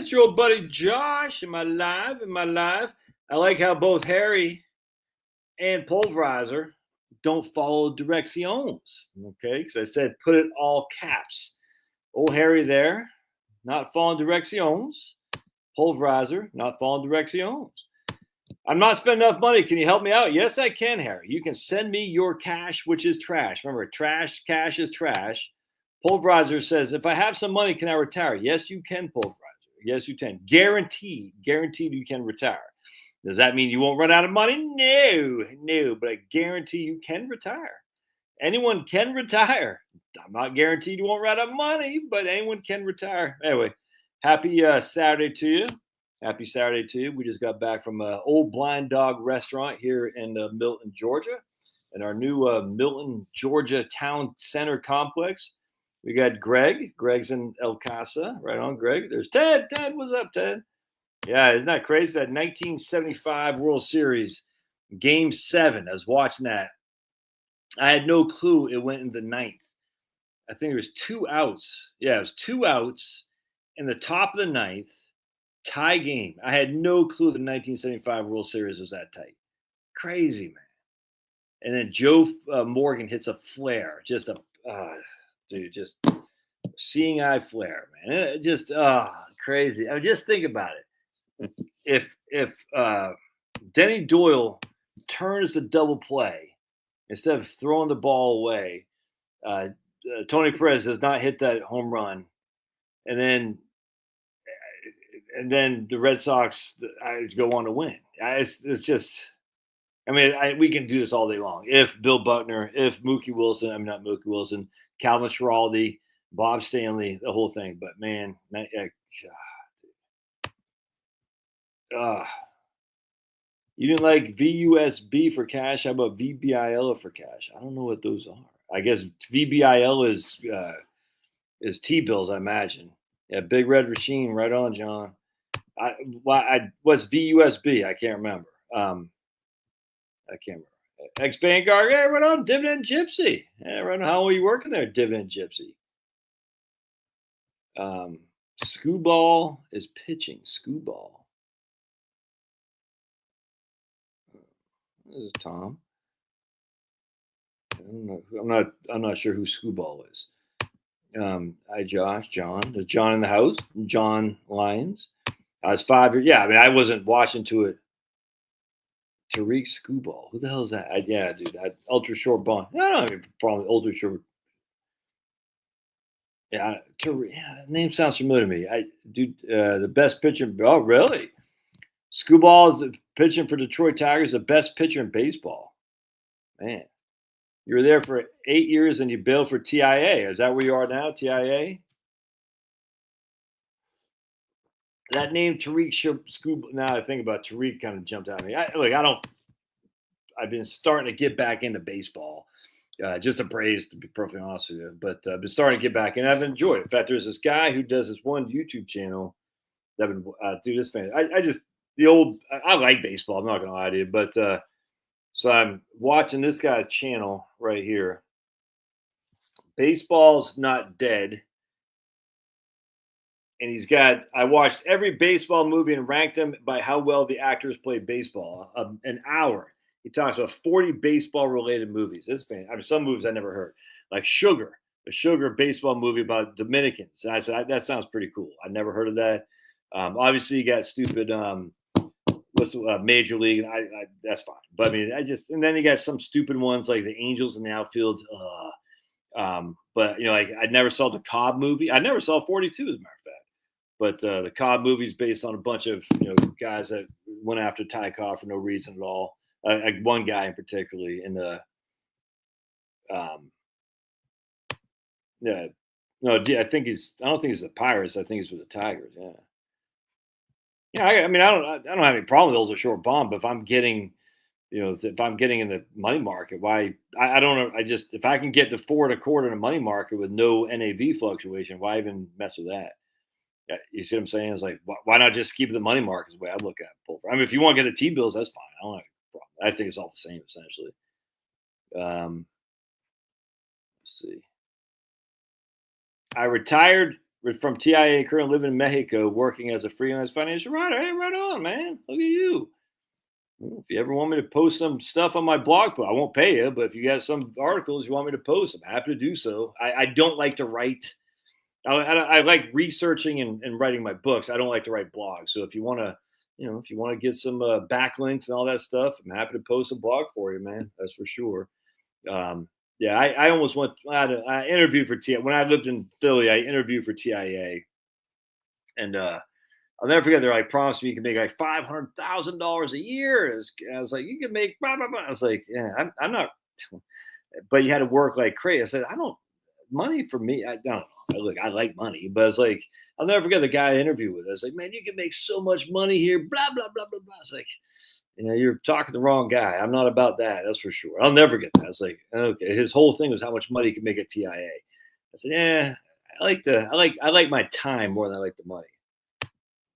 It's your old buddy Josh. Am I live? I like how both Harry and Pulverizer don't follow directions. Okay, because I said put it all caps. Old Harry there, not following directions. Pulverizer, not following directions. I'm not spending enough money. Can you help me out? Yes, I can, Harry. You can send me your cash, which is trash. Remember, cash is trash. Pulverizer says, if I have some money, can I retire? Yes, you can, Pulverizer. Yes, you can. Guaranteed you can retire. Does that mean you won't run out of money? No, but I guarantee you can retire. Anyone can retire. I'm not guaranteed you won't run out of money, but anyone can retire. Anyway, happy Saturday to you. Happy Saturday to you. We just got back from an old Blind Dog restaurant here in Milton, Georgia, in our new Milton, Georgia Town Center complex. We got Greg. Greg's in El Casa. Right on, Greg. There's Ted. Ted, what's up, Ted? Yeah, isn't that crazy? That 1975 World Series, Game 7. I was watching that. I had no clue it went in the ninth. I think there was 2 outs. Yeah, it was 2 outs in the top of the ninth. Tie game. I had no clue the 1975 World Series was that tight. Crazy, man. And then Joe Morgan hits a flare. Just seeing eye flare, man. It just crazy. I mean, just think about it. If Denny Doyle turns the double play instead of throwing the ball away, Tony Perez does not hit that home run, and then the Red Sox go on to win. It's just, I mean, we can do this all day long. If Bill Buckner, if Mookie Wilson, I'm not Mookie Wilson, Calvin Schiraldi, Bob Stanley, the whole thing. But man, you didn't like VUSB for cash. How about VBIL for cash? I don't know what those are. I guess VBIL is T-bills, I imagine. Yeah, Big Red Machine, right on, John. What's VUSB? I can't remember. Ex Vanguard, yeah, right on. Dividend Gypsy. Yeah, right on. How are you working there, Dividend Gypsy? Scooball is pitching. Scooball. This is Tom. I'm not sure who Scooball is. Hi, Josh. John. There's John in the house. John Lyons. I was 5 years. Yeah, I mean, I wasn't watching to it. Tariq Scooball. Who the hell is that? Yeah, dude. Ultra short bond. I don't have a problem with ultra short. Yeah, name sounds familiar to me. The best pitcher. Oh, really? Scooball is pitching for Detroit Tigers, the best pitcher in baseball. Man, you were there for 8 years and you bailed for TIA. Is that where you are now, TIA? That name, Tariq Scooball. Now I think about Tariq, kind of jumped out at me. I've been starting to get back into baseball. Just a praise, to be perfectly honest with you. But I've been starting to get back, and I've enjoyed it. In fact, there's this guy who does this one YouTube channel that I've been, dude, this fan. I like baseball. I'm not going to lie to you. But so I'm watching this guy's channel right here. Baseball's Not Dead. And I watched every baseball movie and ranked them by how well the actors played baseball. An hour. He talks about 40 baseball-related movies. This fan, I mean, some movies I never heard, like Sugar, a Sugar baseball movie about Dominicans. And I said, that sounds pretty cool. I never heard of that. Obviously, you got stupid Major League, and that's fine. But I mean, and then you got some stupid ones like the Angels in the outfield. But like I never saw the Cobb movie. I never saw 42, as a matter of fact. But the Cobb movie is based on a bunch of guys that went after Ty Cobb for no reason at all. One guy in particularly in the I don't think he's the Pirates. I think he's with the Tigers. Yeah. Yeah, I mean, I don't have any problem with ultra short bond, but if I'm getting, if I'm getting in the money market, why I don't know. If I can get to 4.25 in a money market with no NAV fluctuation, why even mess with that? Yeah, you see what I'm saying? It's like, why not just keep the money market? Is the way I look at it. I mean, if you want to get the T-bills, that's fine. I don't have a problem. I think it's all the same essentially. Let's see. I retired from TIA, currently living in Mexico, working as a freelance financial writer. Hey, right on, man. Look at you. If you ever want me to post some stuff on my blog, I won't pay you, but if you got some articles you want me to post, I'm happy to do so. I don't like to write. I like researching and writing my books. I don't like to write blogs. So if you want to, if you want to get some backlinks and all that stuff, I'm happy to post a blog for you, man. That's for sure. Yeah, I almost went. I interviewed for TIA when I lived in Philly. I interviewed for TIA, and I'll never forget. They're like, promise me you can make like $500,000 a year. I was like, you can make blah blah blah. I was like, yeah, I'm not. But you had to work like crazy. I said, I don't money for me. I don't know. Look, I like money, but it's like I'll never forget the guy I interviewed with. I was like, man, you can make so much money here. Blah blah blah blah blah. It's like, you're talking to the wrong guy. I'm not about that. That's for sure. I'll never get that. It's like, okay. His whole thing was how much money he could make at TIA. I said, yeah, I like my time more than I like the money.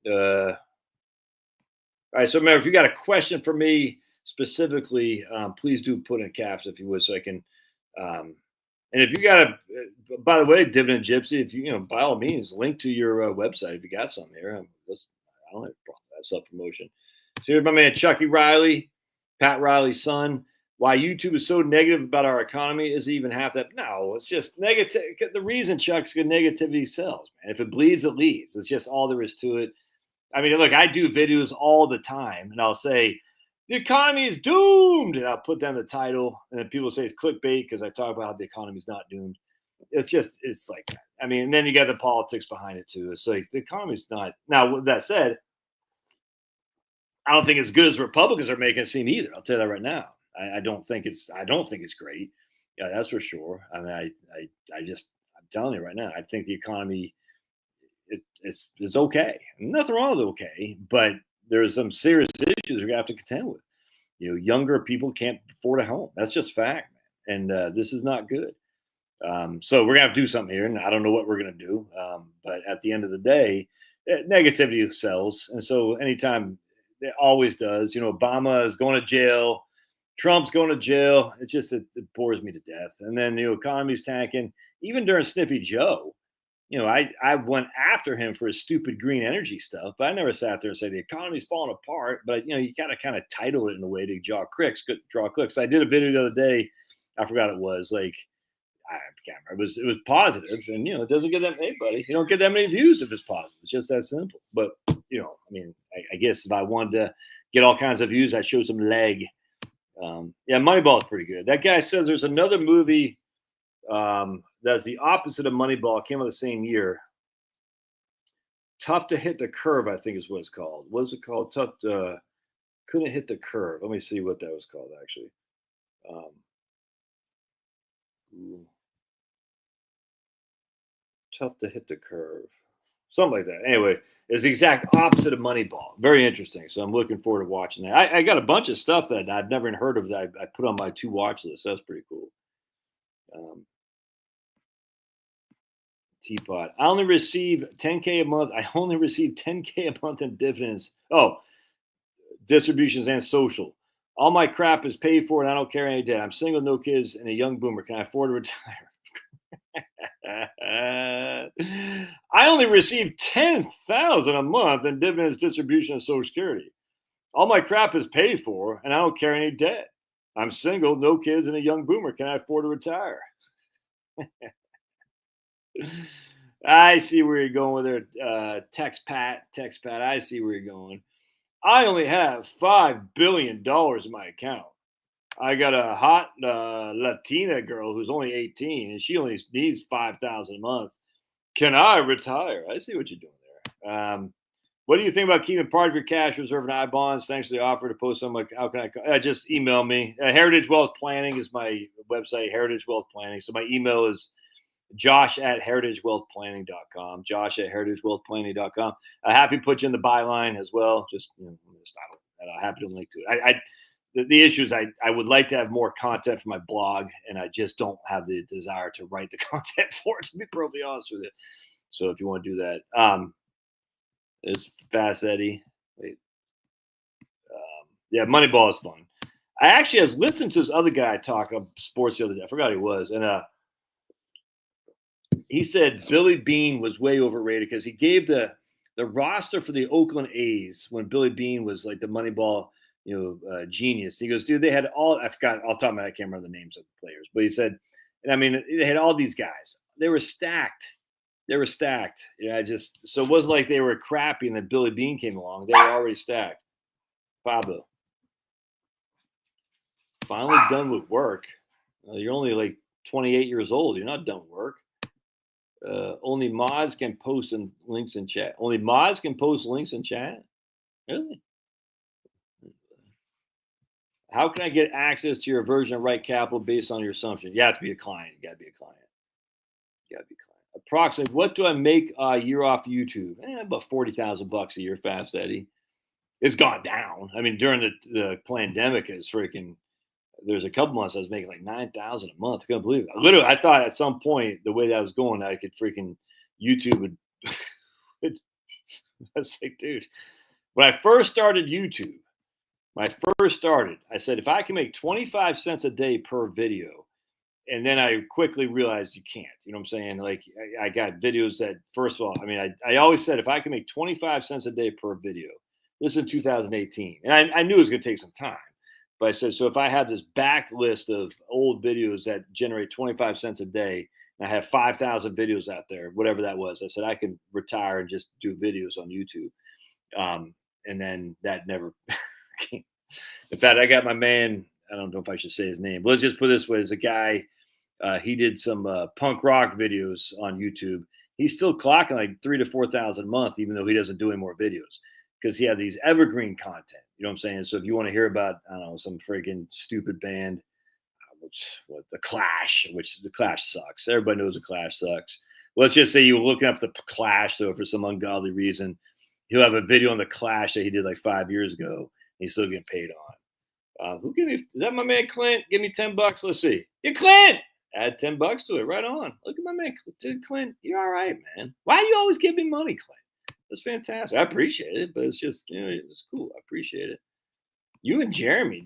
All right. So remember, if you got a question for me specifically, please do put in caps if you would, so I can. And if you got by the way, Dividend Gypsy, if by all means, link to your website if you got something here. I don't have a problem with that self promotion. So here's my man Chucky Riley, Pat Riley's son. Why YouTube is so negative about our economy is even half that. No, it's just negative. The reason Chuck's good negativity sells, man. If it bleeds, it leads. It's just all there is to it. I mean, look, I do videos all the time, and I'll say the economy is doomed, and I'll put down the title, and then people say it's clickbait because I talk about how the economy is not doomed. It's like that. I mean, and then you got the politics behind it too. It's like the economy's not. Now, with that said, I don't think it's good as Republicans are making it seem either. I'll tell you that right now. I don't think it's great. Yeah, that's for sure. I mean, I'm telling you right now. I think the economy it's okay. Nothing wrong with okay, but there's some serious issues we're gonna have to contend with. Younger people can't afford a home. That's just fact, man. And this is not good. So we're gonna have to do something here, and I don't know what we're gonna do. But at the end of the day, negativity sells, and so anytime it always does. Obama is going to jail. Trump's going to jail. It bores me to death. And then economy's tanking. Even during Sniffy Joe, I went after him for his stupid green energy stuff, but I never sat there and said the economy's falling apart. But you got to kind of title it in a way to draw clicks. I did a video the other day. I forgot it was like I can't remember. It was positive, and it doesn't get that many, buddy. You don't get that many views if it's positive. It's just that simple. But I mean, I guess if I wanted to get all kinds of views, I'd show some leg. Yeah, Moneyball is pretty good. That guy says there's another movie that's the opposite of Moneyball. Came out the same year. Tough to Hit the Curve, I think is what it's called. What is it called? Couldn't Hit the Curve. Let me see what that was called actually. Tough to Hit the Curve. Something like that. Anyway, it's the exact opposite of Moneyball. Very interesting. So I'm looking forward to watching that. I got a bunch of stuff that I've never even heard of that I put on my to watch list. That's pretty cool. Teapot. I only receive $10K a month. I only receive $10K a month in dividends. Oh, distributions and social. All my crap is paid for and I don't carry any debt. I'm single, no kids, and a young boomer. Can I afford to retire? I only receive $10,000 a month in dividends, distribution, and Social Security. All my crap is paid for, and I don't carry any debt. I'm single, no kids, and a young boomer. Can I afford to retire? I see where you're going with it. Text Pat. I see where you're going. I only have $5 billion in my account. I got a hot Latina girl who's only 18, and she only needs $5,000 a month. Can I retire? I see what you're doing there. What do you think about keeping part of your cash reserve in I bonds? Thanks for the offer to post something like, how can I just email me. Heritage Wealth Planning is my website, Heritage Wealth Planning. So my email is josh@heritagewealthplanning.com. josh@heritagewealthplanning.com. Happy to put you in the byline as well. Just, I'm happy to link to it. The issue is I would like to have more content for my blog, and I just don't have the desire to write the content for it, to be perfectly honest with you. So if you want to do that, it's Fast Eddie. Wait. Yeah, Moneyball is fun. I actually was listening to this other guy talk of sports the other day. I forgot who he was. And he said Billy Beane was way overrated because he gave the roster for the Oakland A's when Billy Beane was like the Moneyball, genius. He goes, dude, they had all, I forgot, I'll talk about, I can't remember the names of the players, but he said, and I mean, they had all these guys. They were stacked. Yeah, so it wasn't like they were crappy and then Billy Beane came along. They were already stacked. Pablo. Finally done with work. You're only like 28 years old. You're not done with work. Only mods can post links in chat. Only mods can post links in chat? Really? How can I get access to your version of Right Capital based on your assumption? You have to be a client. You got to be a client. Approximately, what do I make a year off YouTube? About $40,000 a year, Fast Eddie. It's gone down. I mean, during the pandemic, it's freaking. There's a couple months I was making like $9,000 a month. I couldn't believe it. Literally, I thought at some point the way that was going, I could freaking YouTube would. I was like, dude, when I first started YouTube, I said if I can make 25 cents a day per video, and then I quickly realized you can't. You know what I'm saying? Like I got videos that, first of all, I mean, I always said if I can make 25 cents a day per video, this is in 2018, and I knew it was going to take some time. But I said, so if I have this back list of old videos that generate 25 cents a day, and I have 5,000 videos out there, whatever that was, I said I can retire and just do videos on YouTube. And then that never came. In fact, I got my man, I don't know if I should say his name, but let's just put it this way. There's a guy, he did some punk rock videos on YouTube. He's still clocking like 3,000 to 4,000 a month, even though he doesn't do any more videos. Because he had these evergreen content, you know what I'm saying? So if you want to hear about, I don't know, some freaking stupid band, the Clash, which the Clash sucks. Everybody knows the Clash sucks. Let's just say you're looking up the Clash, so for some ungodly reason, he'll have a video on the Clash that he did like 5 years ago. And he's still getting paid on. Who give me? Is that my man Clint? Give me $10. Let's see. Yeah, Clint. Add $10 to it. Right on. Look at my man Clint. You're all right, man. Why do you always give me money, Clint? It's fantastic. I appreciate it, but it's just, it's cool. I appreciate it. You and Jeremy,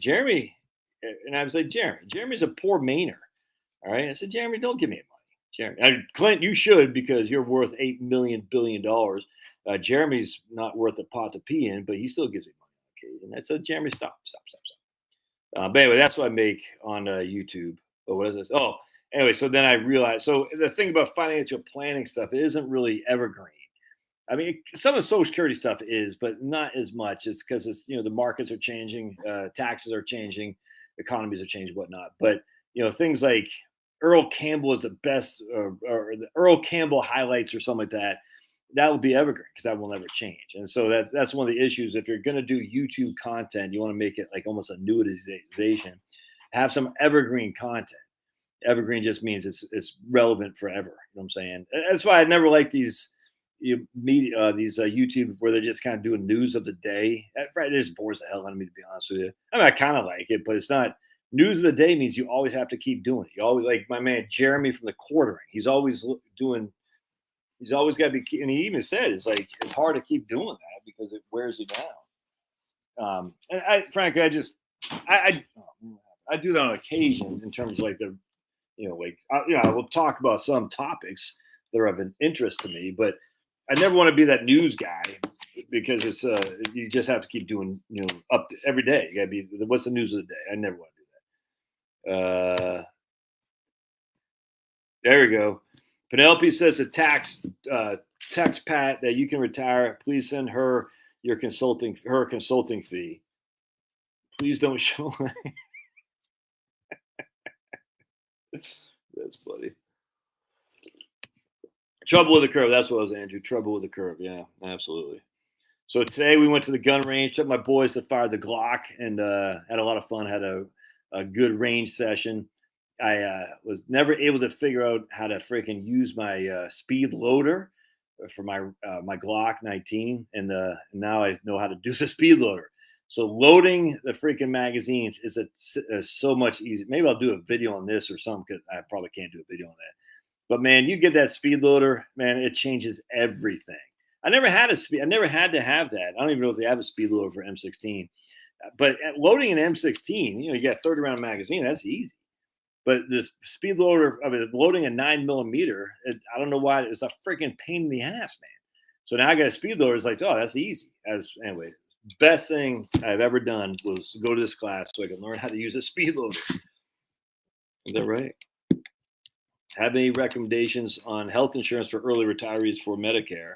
and I was like, Jeremy's a poor Mainer. All right. I said, Jeremy, don't give me money. Jeremy, Clint, you should, because you're worth $8 billion. Jeremy's not worth a pot to pee in, but he still gives me money. Okay. And I said, Jeremy, stop. But anyway, that's what I make on YouTube. Oh, what is this? Oh, anyway. So then I realized, so the thing about financial planning stuff, it isn't really evergreen. I mean, some of the Social Security stuff is, but not as much. It's because it's, the markets are changing, taxes are changing, economies are changing, whatnot. But, things like Earl Campbell is the best, or the Earl Campbell highlights or something like that, that will be evergreen because that will never change. And so that's one of the issues. If you're going to do YouTube content, you want to make it like almost a annuitization, have some evergreen content. Evergreen just means it's relevant forever. You know what I'm saying? That's why I never like these YouTube where they're just kind of doing news of the day. It just bores the hell out of me, to be honest with you. I mean, I kind of like it, but it's not. News of the day means you always have to keep doing it. You always, like my man Jeremy from the Quartering. He's always got to be, and he even said it's hard to keep doing that because it wears you down. And frankly, I do that on occasion in terms of like I will talk about some topics that are of an interest to me, but I never want to be that news guy because it's you just have to keep doing up every day. You gotta be, what's the news of the day? I never want to do that. There we go. Penelope says to text Pat that you can retire. Please send her her consulting fee. Please don't show. That's funny. Trouble with the curve. That's what it was, Andrew. Trouble with the curve. Yeah, absolutely. So today we went to the gun range, took my boys to fire the Glock, and had a lot of fun. Had a good range session. I was never able to figure out how to freaking use my speed loader for my Glock 19, and now I know how to do the speed loader. So loading the freaking magazines is so much easier. Maybe I'll do a video on this or something because I probably can't do a video on that. But man, you get that speed loader, man, it changes everything. I never had to have that. I don't even know if they have a speed loader for M16. But loading an M16, you got a 30-round magazine. That's easy. But this speed loader, I mean, loading a 9 millimeter, I don't know why it's a freaking pain in the ass, man. So now I got a speed loader. It's like, oh, that's easy. Anyway, best thing I've ever done was go to this class so I can learn how to use a speed loader. Is that right? Have any recommendations on health insurance for early retirees for Medicare?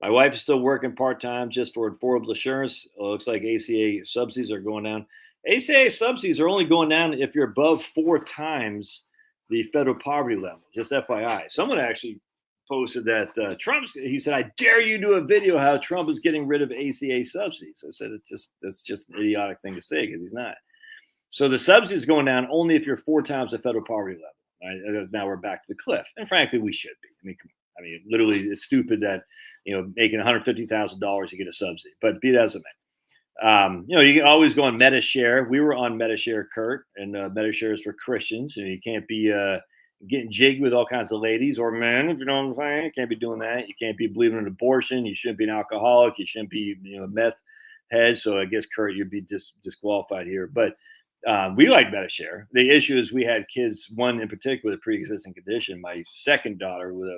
My wife is still working part-time just for affordable insurance. It looks like ACA subsidies are going down. ACA subsidies are only going down if you're above 4 times the federal poverty level. Just FYI. Someone actually posted that he said, I dare you do a video how Trump is getting rid of ACA subsidies. I said, that's just an idiotic thing to say because he's not. So the subsidy is going down only if you're 4 times the federal poverty level. Right? Now we're back to the cliff. And frankly, we should be. I mean, come on. I mean, literally, it's stupid that, making $150,000, you get a subsidy. But be that as it may. You can always go on MetaShare. We were on MetaShare, Kurt, and MetaShare is for Christians. You can't be getting jiggy with all kinds of ladies or men, if you know what I'm saying. You can't be doing that. You can't be believing in abortion. You shouldn't be an alcoholic. You shouldn't be, a meth head. So I guess, Kurt, you'd be disqualified here. But we like MetaShare. The issue is we had kids, one in particular with a pre-existing condition. My second daughter with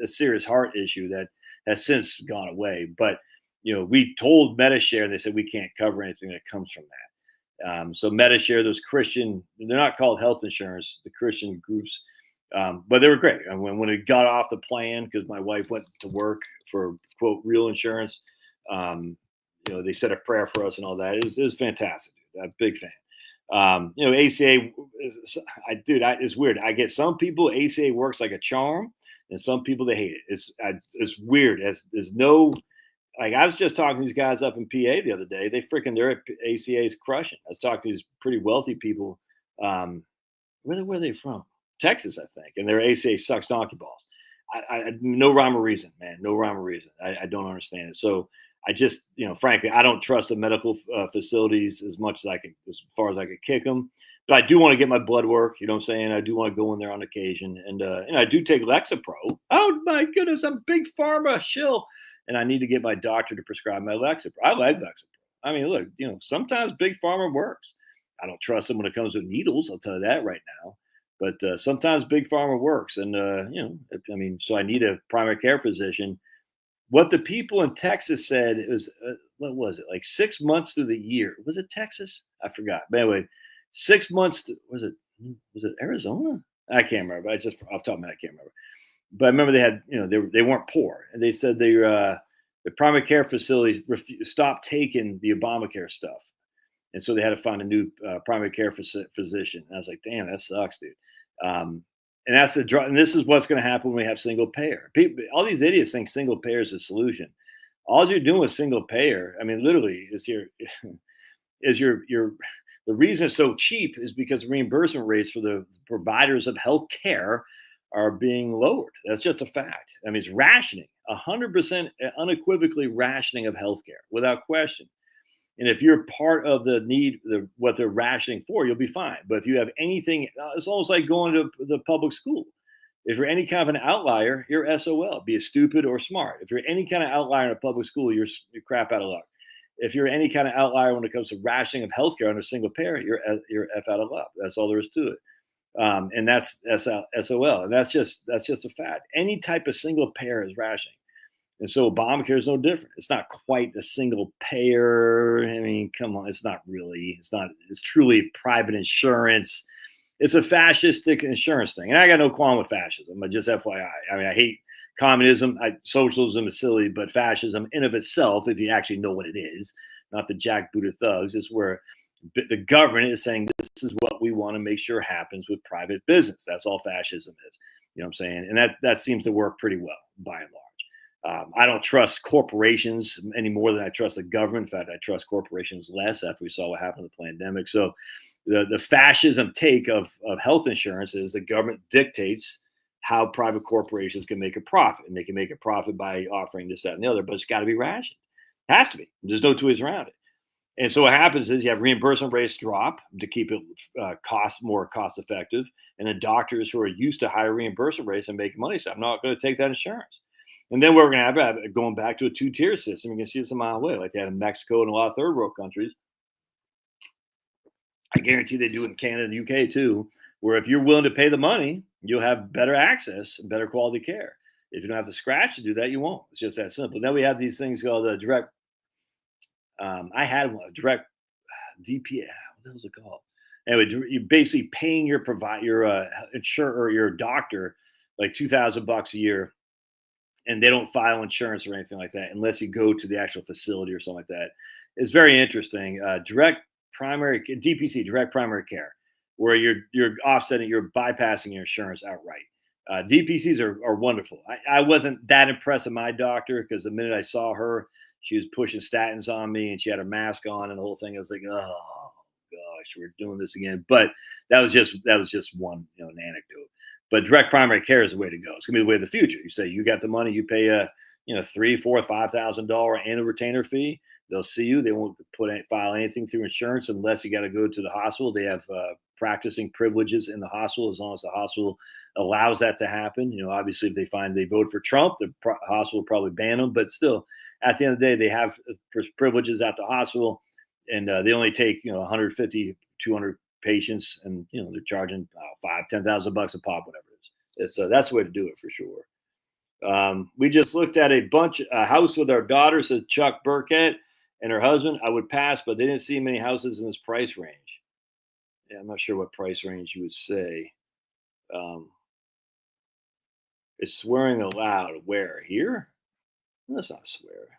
a serious heart issue that has since gone away. But we told MetaShare, and they said we can't cover anything that comes from that. So MetaShare, those Christian, they're not called health insurance, the Christian groups, but they were great. And when it got off the plan, because my wife went to work for quote real insurance, they said a prayer for us and all that. It was fantastic. I'm a big fan. ACA, it's weird. I get some people ACA works like a charm, and some people they hate it. It's weird. There's no, like, I was just talking to these guys up in PA the other day. Their ACA is crushing. I was talking to these pretty wealthy people. Where are they from? Texas, I think, and their ACA sucks donkey balls. I no rhyme or reason, man. No rhyme or reason. I don't understand it. So I just, frankly, I don't trust the medical facilities as much as far as I could kick them. But I do want to get my blood work. You know what I'm saying? I do want to go in there on occasion. And I do take Lexapro. Oh, my goodness. I'm big pharma shill. And I need to get my doctor to prescribe my Lexapro. I like Lexapro. I mean, look, sometimes big pharma works. I don't trust them when it comes to needles. I'll tell you that right now. But sometimes big pharma works. And, so I need a primary care physician. What the people in Texas said was, what was it? Like 6 months through the year. Was it Texas? I forgot. But anyway, 6 months. Was it Arizona? I can't remember. I just off the top of my head, I can't remember. But I remember they had, they weren't poor, and they said the primary care facilities stopped taking the Obamacare stuff, and so they had to find a new primary care physician. And I was like, damn, that sucks, dude. And that's and this is what's going to happen when we have single payer. People, all these idiots think single payer is the solution. All you're doing with single payer, I mean, literally, the reason it's so cheap is because reimbursement rates for the providers of health care are being lowered. That's just a fact. I mean, it's rationing, 100% unequivocally rationing of healthcare without question. And if you're part of what they're rationing for, you'll be fine. But if you have anything, it's almost like going to the public school. If you're any kind of an outlier, you're SOL, be it stupid or smart. If you're any kind of outlier in a public school, you're crap out of luck. If you're any kind of outlier when it comes to rationing of healthcare under single payer, you're F out of luck. That's all there is to it. And that's SOL. And that's just a fact. Any type of single payer is rationing. And so Obamacare is no different. It's not quite a single payer. I mean, come on, it's not really. It's truly private insurance. It's a fascistic insurance thing. And I got no qualm with fascism, but just FYI. I mean, I hate communism. Socialism is silly, but fascism in of itself, if you actually know what it is, not the jackbooted thugs, is where the government is saying this is what we want to make sure happens with private business. That's all fascism is. You know what I'm saying? And that seems to work pretty well by and large. I don't trust corporations any more than I trust the government. In fact, I trust corporations less after we saw what happened with the pandemic. So the fascism take of health insurance is the government dictates how private corporations can make a profit. And they can make a profit by offering this, that, and the other, but it's got to be rationed. It has to be. There's no two ways around it. And so what happens is you have reimbursement rates drop to keep it more cost effective. And then doctors who are used to higher reimbursement rates and making money say, I'm not going to take that insurance. And then we're going to have going back to a 2-tier system. You can see this a mile away, like they had in Mexico and a lot of third world countries. I guarantee they do it in Canada and UK too. Where if you're willing to pay the money, you'll have better access and better quality care. If you don't have to scratch to do that, you won't. It's just that simple. Then we have these things called the direct. I had one, direct DPA. What the hell is it called? Anyway, you're basically paying your insurer or your doctor like $2,000 a year, and they don't file insurance or anything like that unless you go to the actual facility or something like that. It's very interesting. Direct primary DPC, direct primary care, where you're offsetting, you're bypassing your insurance outright. DPCs are wonderful. I wasn't that impressed with my doctor because the minute I saw her, she was pushing statins on me and she had her mask on and the whole thing. I was like, oh gosh, we're doing this again. But that was just one, an anecdote. But direct primary care is the way to go. It's gonna be the way of the future. You say you got the money, you pay a $3,000, $4,000, $5,000 annual retainer fee. They'll see you. They won't file anything through insurance unless you got to go to the hospital. They have practicing privileges in the hospital as long as the hospital allows that to happen. Obviously, if they find they vote for Trump, the hospital will probably ban them. But still, at the end of the day, they have privileges at the hospital, and they only take 150, 200 patients, and they're charging $5,000-$10,000 a pop, whatever it is. That's the way to do it for sure. We just looked at a house with our daughter, said Chuck Burkett and her husband. I would pass, but they didn't see many houses in this price range. Yeah, I'm not sure what price range you would say. It's swearing aloud. Where? Here? Let's not swear.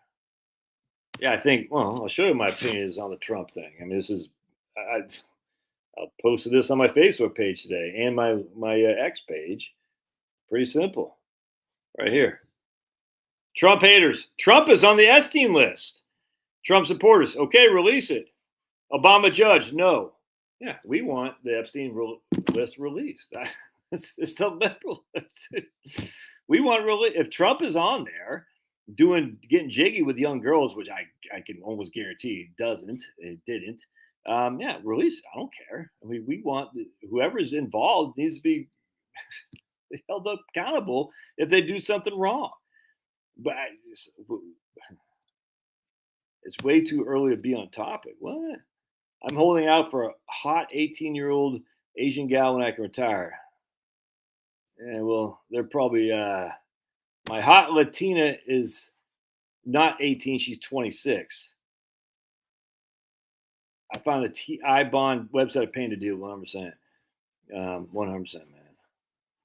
Yeah, I think. Well, I'll show you my opinions on the Trump thing. I mean, this is. I'll posted this on my Facebook page today and my X page. Pretty simple, right here. Trump haters. Trump is on the Epstein list. Trump supporters. Okay, release it. Obama judge. No. Yeah, we want the Epstein list released. It's the liberal. We want if Trump is on there getting jiggy with young girls, which I can almost guarantee it didn't. Yeah, release it. I don't care. I mean, we want whoever's involved needs to be held up accountable if they do something wrong. But it's way too early to be on topic. What? I'm holding out for a hot 18-year-old Asian gal when I can retire. And well, they're probably my hot Latina is not 18, she's 26. I found the TI bond website a pain to do 100%. 100%, man.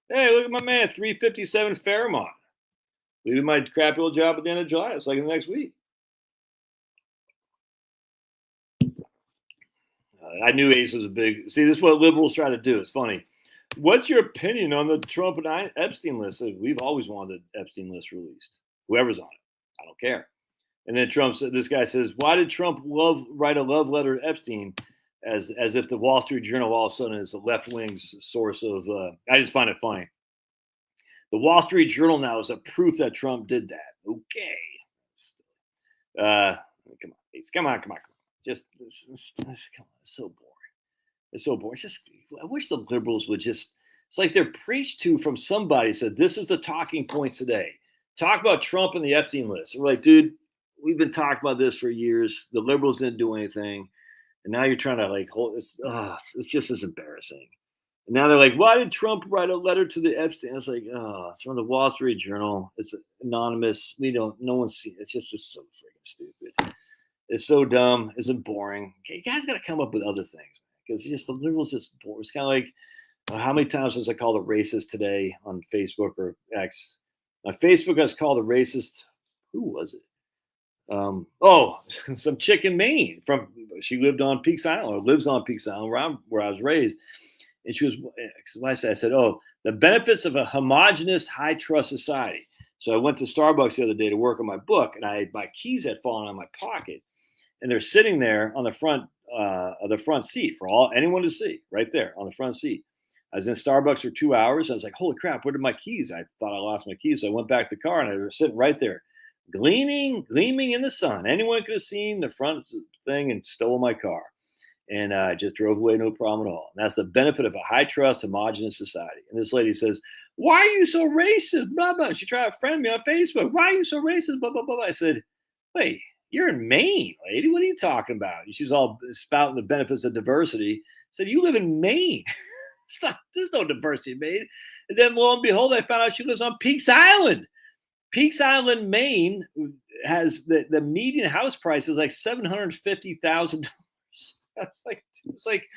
Hey, look at my man, 357 Fairmont. Leaving my crappy old job at the end of July. It's like the next week. I knew Ace was a big. See, this is what liberals try to do. It's funny. What's your opinion on the Trump and Epstein list? We've always wanted the Epstein list released. Whoever's on it, I don't care. And then this guy says, why did Trump write a love letter to Epstein as if the Wall Street Journal all of a sudden is the left wing's source of, I just find it funny. The Wall Street Journal now is a proof that Trump did that. Okay. Come on, Ace. Come on. Just come on. It's so boring. It's so boring. I wish the liberals would it's like they're preached to from somebody said, this is the talking points today. Talk about Trump and the Epstein list. We're like, dude, we've been talking about this for years. The liberals didn't do anything. And now you're trying to hold it's just as embarrassing. And now they're like, why did Trump write a letter to the Epstein? It's like, it's from the Wall Street Journal. It's anonymous. No one's seen it. It's so freaking stupid. It's so dumb. It's boring. Okay, you guys got to come up with other things because the liberals just boring. It's kind of like how many times was I called a racist today on Facebook or X? On Facebook, I was called a racist. Who was it? Some chick in Maine. She lived on Peaks Island or lives on Peaks Island where I was raised. And she was, I said, the benefits of a homogenous, high trust society. So I went to Starbucks the other day to work on my book, and my keys had fallen out of my pocket. And they're sitting there on the front seat for anyone to see, right there on the front seat. I was in Starbucks for 2 hours. I was like, holy crap, where did my keys? I thought I lost my keys. So I went back to the car, and they were sitting right there, gleaming in the sun. Anyone could have seen the front thing and stole my car. And I just drove away, no problem at all. And that's the benefit of a high-trust, homogenous society. And this lady says, why are you so racist? Blah, blah. She tried to friend me on Facebook. Why are you so racist? Blah, blah, blah. I said, wait, you're in Maine, lady. What are you talking about? She's all spouting the benefits of diversity. I said, you live in Maine. There's no diversity made. And then lo and behold, I found out she lives on Peaks Island. Peaks Island, Maine has the median house price is like $750,000. It's like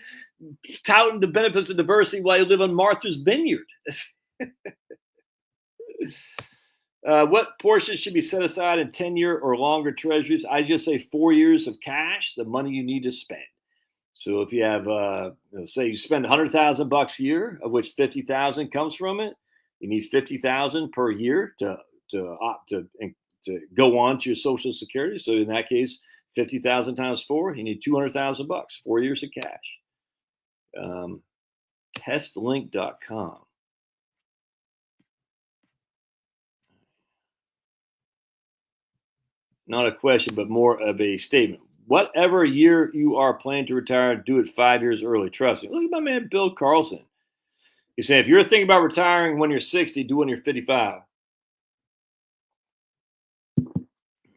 touting the benefits of diversity while you live on Martha's Vineyard. What portion should be set aside in 10-year or longer treasuries? I just say 4 years of cash, the money you need to spend. So if you have, say you spend $100,000 a year, of which 50,000 comes from it, you need 50,000 per year to go on to your Social Security. So in that case, 50,000 times 4, you need $200,000, 4 years of cash. Testlink.com. Not a question, but more of a statement. Whatever year you are planning to retire, do it 5 years early. Trust me. Look at my man, Bill Carlson. He's saying if you're thinking about retiring when you're 60, do when you're 55. All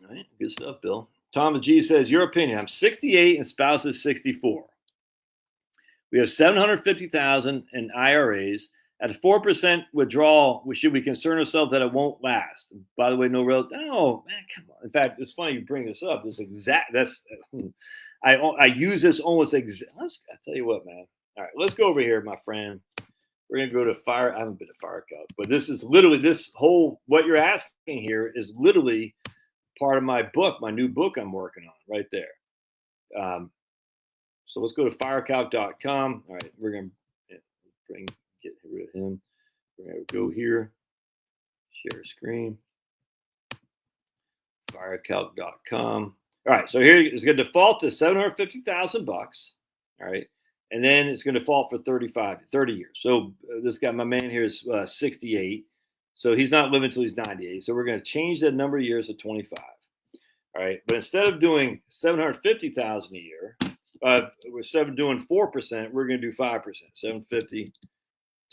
right, good stuff, Bill. Thomas G says, your opinion. I'm 68 and spouse is 64. We have 750,000 in IRAs. At a 4% withdrawal, should we concern ourselves that it won't last? By the way, no, man, come on. In fact, it's funny you bring this up. I use this almost I tell you what, man. All right, let's go over here, my friend. We're gonna go to Fire. I haven't been to Fire Cup, but this is literally what you're asking here is literally part of my book, my new book I'm working on right there. So let's go to firecalc.com. All right, we're gonna get rid of him. We're going to go here, share screen, firecalc.com. All right, so here it's going to default to $750,000. All right, and then it's going to default for 30 years. So this guy, my man here, is 68. So he's not living until he's 98. So we're going to change the number of years to 25. All right, but instead of doing 750,000 a year, we're doing 4%. We're going to do 5%. 750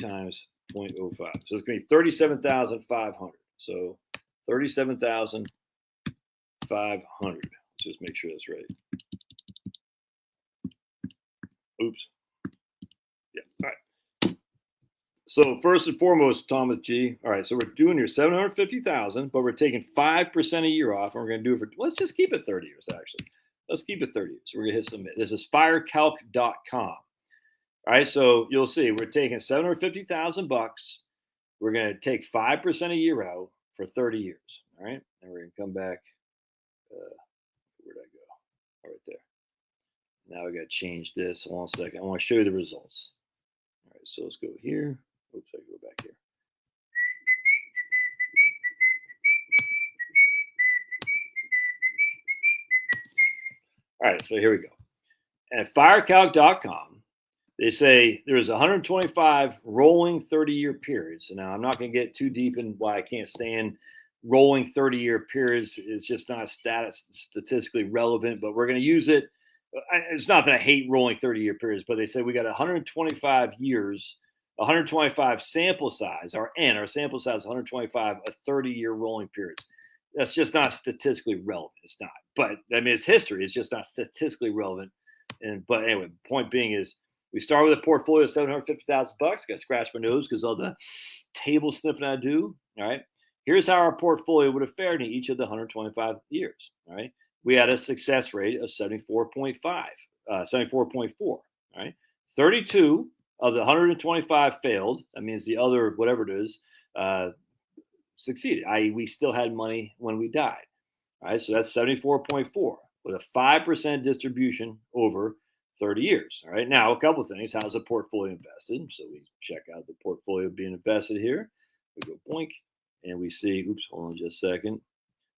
times 0.05. So it's going to be 37,500. So 37,500. Let's just make sure that's right. Oops. Yeah. All right. So first and foremost, Thomas G. All right. So we're doing your 750,000, but we're taking 5% a year off, and we're going to do it for. Let's just keep it 30 years. Actually, let's keep it 30 years. So we're going to hit submit. This is firecalc.com. All right, so you'll see we're taking $750,000. We're going to take 5% a year out for 30 years. All right, and we're going to come back. Where'd I go? Right there. Now I got to change this. One second. I want to show you the results. All right, so let's go here. Oops, I go back here. All right, so here we go. At firecalc.com. They say there's 125 rolling 30-year periods. So now I'm not going to get too deep in why I can't stand rolling 30-year periods. It's just not statistically relevant, but we're going to use it. It's not that I hate rolling 30-year periods, but they say we got 125 years, 125 sample size. Our sample size is 125, a 30-year rolling periods. That's just not statistically relevant. It's not. But I mean, it's history. It's just not statistically relevant. But anyway, the point being is, we start with a portfolio of $750,000. Got to scratch my nose because all the table sniffing I do. All right. Here's how our portfolio would have fared in each of the 125 years. All right. We had a success rate of 74.5, 74.4. All right. 32 of the 125 failed. That means the other, whatever it is, succeeded, i.e., we still had money when we died. All right. So that's 74.4 with a 5% distribution over 30 years. All right. Now, a couple of things. How's the portfolio invested? So we check out the portfolio being invested here. We go blink and we see, oops, hold on just a second.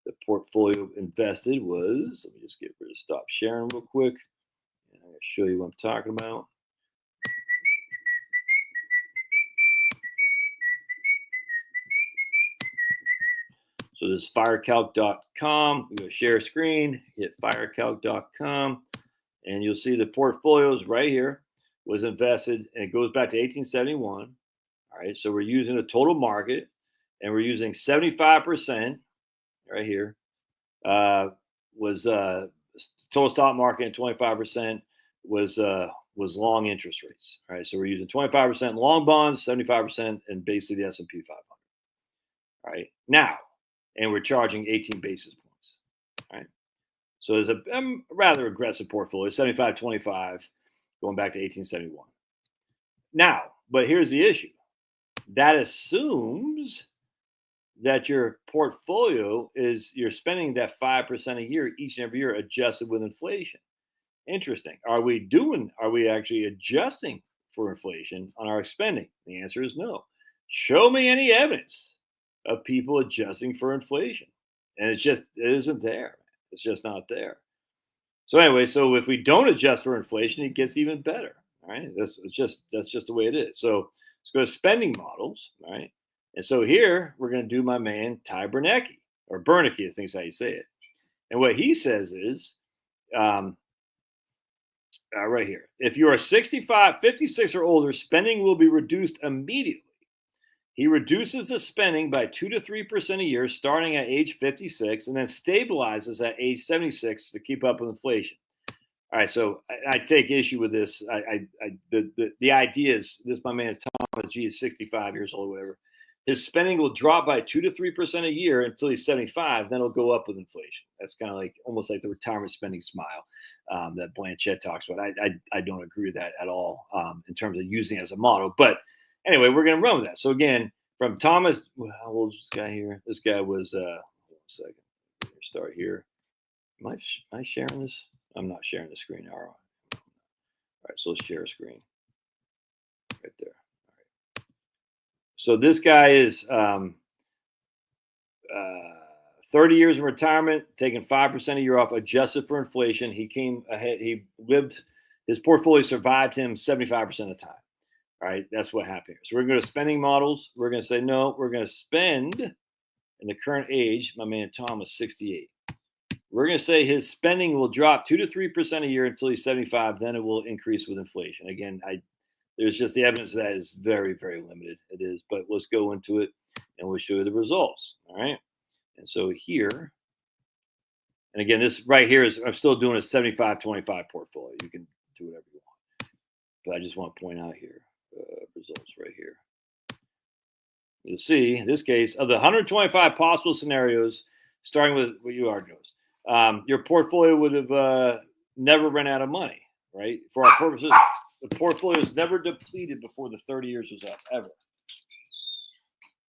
The portfolio invested was, let me just get rid of stop sharing real quick. And I'm going to show you what I'm talking about. So this is firecalc.com. We go share screen, hit firecalc.com. And you'll see the portfolios right here was invested, and it goes back to 1871. All right, so we're using the total market, and we're using 75% right here was total stock market, and 25% was was long interest rates. All right, so we're using 25% long bonds, 75% and basically the S&P 500. All right, now, and we're charging 18 basis points. All right, so there's a rather aggressive portfolio, 75-25, going back to 1871. Now, but here's the issue. That assumes that your portfolio is, you're spending that 5% a year each and every year adjusted with inflation. Interesting. Are we actually adjusting for inflation on our spending? The answer is no. Show me any evidence of people adjusting for inflation. And it isn't there. It's just not there. So anyway, so if we don't adjust for inflation, it gets even better. All right. That's just the way it is. So let's go to spending models. All right. And so here we're going to do my man Ty Bernanke, or Bernanke, I think is how you say it. And what he says is, right here, if you are 65, 56 or older, spending will be reduced immediately. He reduces the spending by 2 to 3% a year, starting at age 56, and then stabilizes at age 76 to keep up with inflation. All right, so I take issue with this. The idea is this: my man Thomas G is 65 years old, or whatever. His spending will drop by 2 to 3% a year until he's 75. Then it'll go up with inflation. That's kind of like almost like the retirement spending smile that Blanchett talks about. I don't agree with that at all in terms of using it as a model. But anyway, we're going to run with that. So again, from Thomas, how old is this guy here? This guy was, hold on a second. Start here. Am I sharing this? I'm not sharing the screen. All right, so let's share a screen. Right there. All right. So this guy is 30 years in retirement, taking 5% a year off, adjusted for inflation. He came ahead. His portfolio survived him 75% of the time. All right, that's what happened. So we're going to go to spending models. We're going to say, no, we're going to spend in the current age. My man Tom was 68. We're going to say his spending will drop 2 to 3% a year until he's 75. Then it will increase with inflation. Again, there's just the evidence that is very, very limited. It is, but let's go into it and we'll show you the results. All right. And so here, and again, this right here is, I'm still doing a 75-25 portfolio. You can do whatever you want, but I just want to point out here, results right here. You'll see in this case, of the 125 possible scenarios, starting with what you already knows, your portfolio would have never run out of money, right? For our purposes, the portfolio is never depleted before the 30 years is up, ever.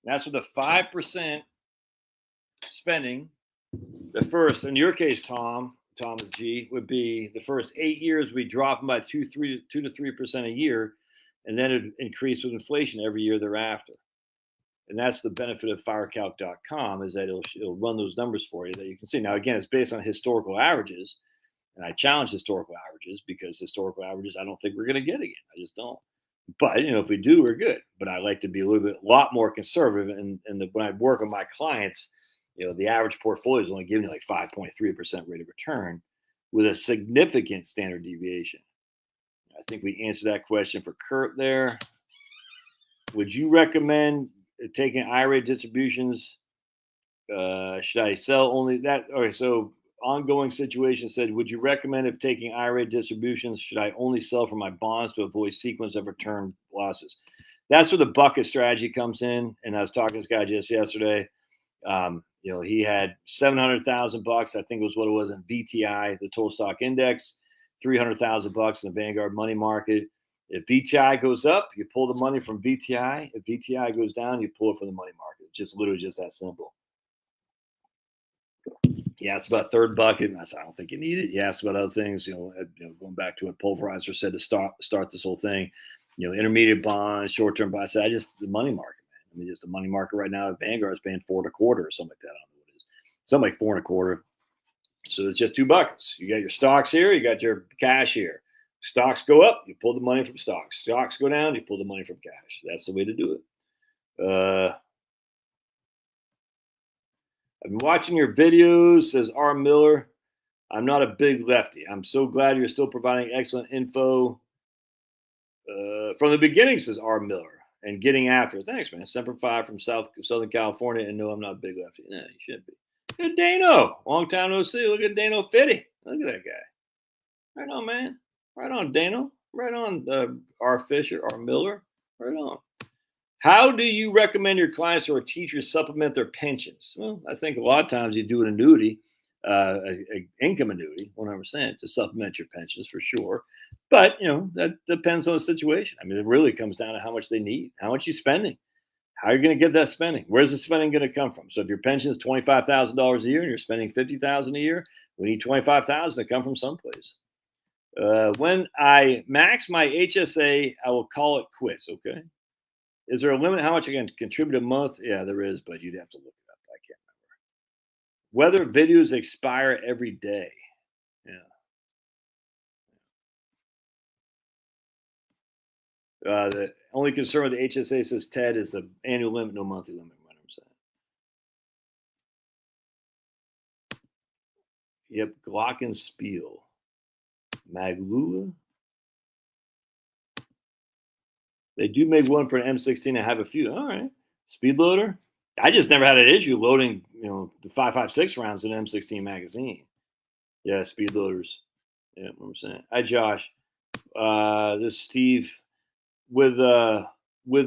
And that's with the 5% spending. The first, in your case, Thomas G, would be the first 8 years we drop them by 2 to 3% a year, and then it increase with inflation every year thereafter. And that's the benefit of firecalc.com, is that it'll run those numbers for you that you can see. Now, again, it's based on historical averages, and I challenge historical averages because historical averages I don't think we're going to get again. I just don't. But, if we do, we're good. But I like to be a lot more conservative. And when I work with my clients, the average portfolio is only giving you like 5.3% rate of return with a significant standard deviation. I think we answered that question for Kurt there. Would you recommend taking IRA distributions? Should I sell only that? Okay, so ongoing situation said, would you recommend if taking IRA distributions, should I only sell from my bonds to avoid sequence of return losses? That's where the bucket strategy comes in. And I was talking to this guy just yesterday. He had $700,000, I think was what it was, in VTI, the total stock index, $300,000 in the Vanguard money market. If VTI goes up, you pull the money from VTI. If VTI goes down, you pull it from the money market. Just literally just that simple. He asked about third bucket, and I said, I don't think you need it. He asked about other things, going back to what Pulverizer said to start this whole thing, intermediate bonds, short-term bonds. I said, the money market, man. I mean, just the money market right now at Vanguard is paying 4.25 or something like that. I don't know what it is. Something like 4.25. So it's just two buckets. You got your stocks here, you got your cash here. Stocks go up, you pull the money from stocks. Stocks go down, you pull the money from cash. That's the way to do it. I've been watching your videos, says R. Miller. I'm not a big lefty. I'm so glad you're still providing excellent info from the beginning, says R. Miller, and getting after it. Thanks, man. Semper Fi from Southern California. And no, I'm not a big lefty. Yeah, you should be. Look at Dano. Long time no see. Look at Dano Fitty. Look at that guy. Right on, man. Right on, Dano. Right on, R. Fisher, R. Miller. Right on. How do you recommend your clients or teachers supplement their pensions? Well, I think a lot of times you do an annuity, a income annuity, 100% to supplement your pensions for sure. But that depends on the situation. I mean, it really comes down to how much they need, how much you're spending, how you're going to get that spending. Where's the spending going to come from? So if your pension is $25,000 a year and you're spending $50,000 a year, we need $25,000 to come from someplace. When I max my HSA, I will call it quits. Okay. Is there a limit how much I can contribute a month? Yeah, there is, but you'd have to look it up. I can't remember. Whether videos expire every day. Yeah. The only concern with the HSA, says Ted, is the annual limit, no monthly limit. 100%. Yep. Glockenspiel. Maglula. They do make one for an M16. I have a few. All right. Speed loader. I just never had an issue loading, the 5.56 rounds in an M16 magazine. Yeah, speed loaders. Yeah, 100%. Hi, Josh. This is Steve. With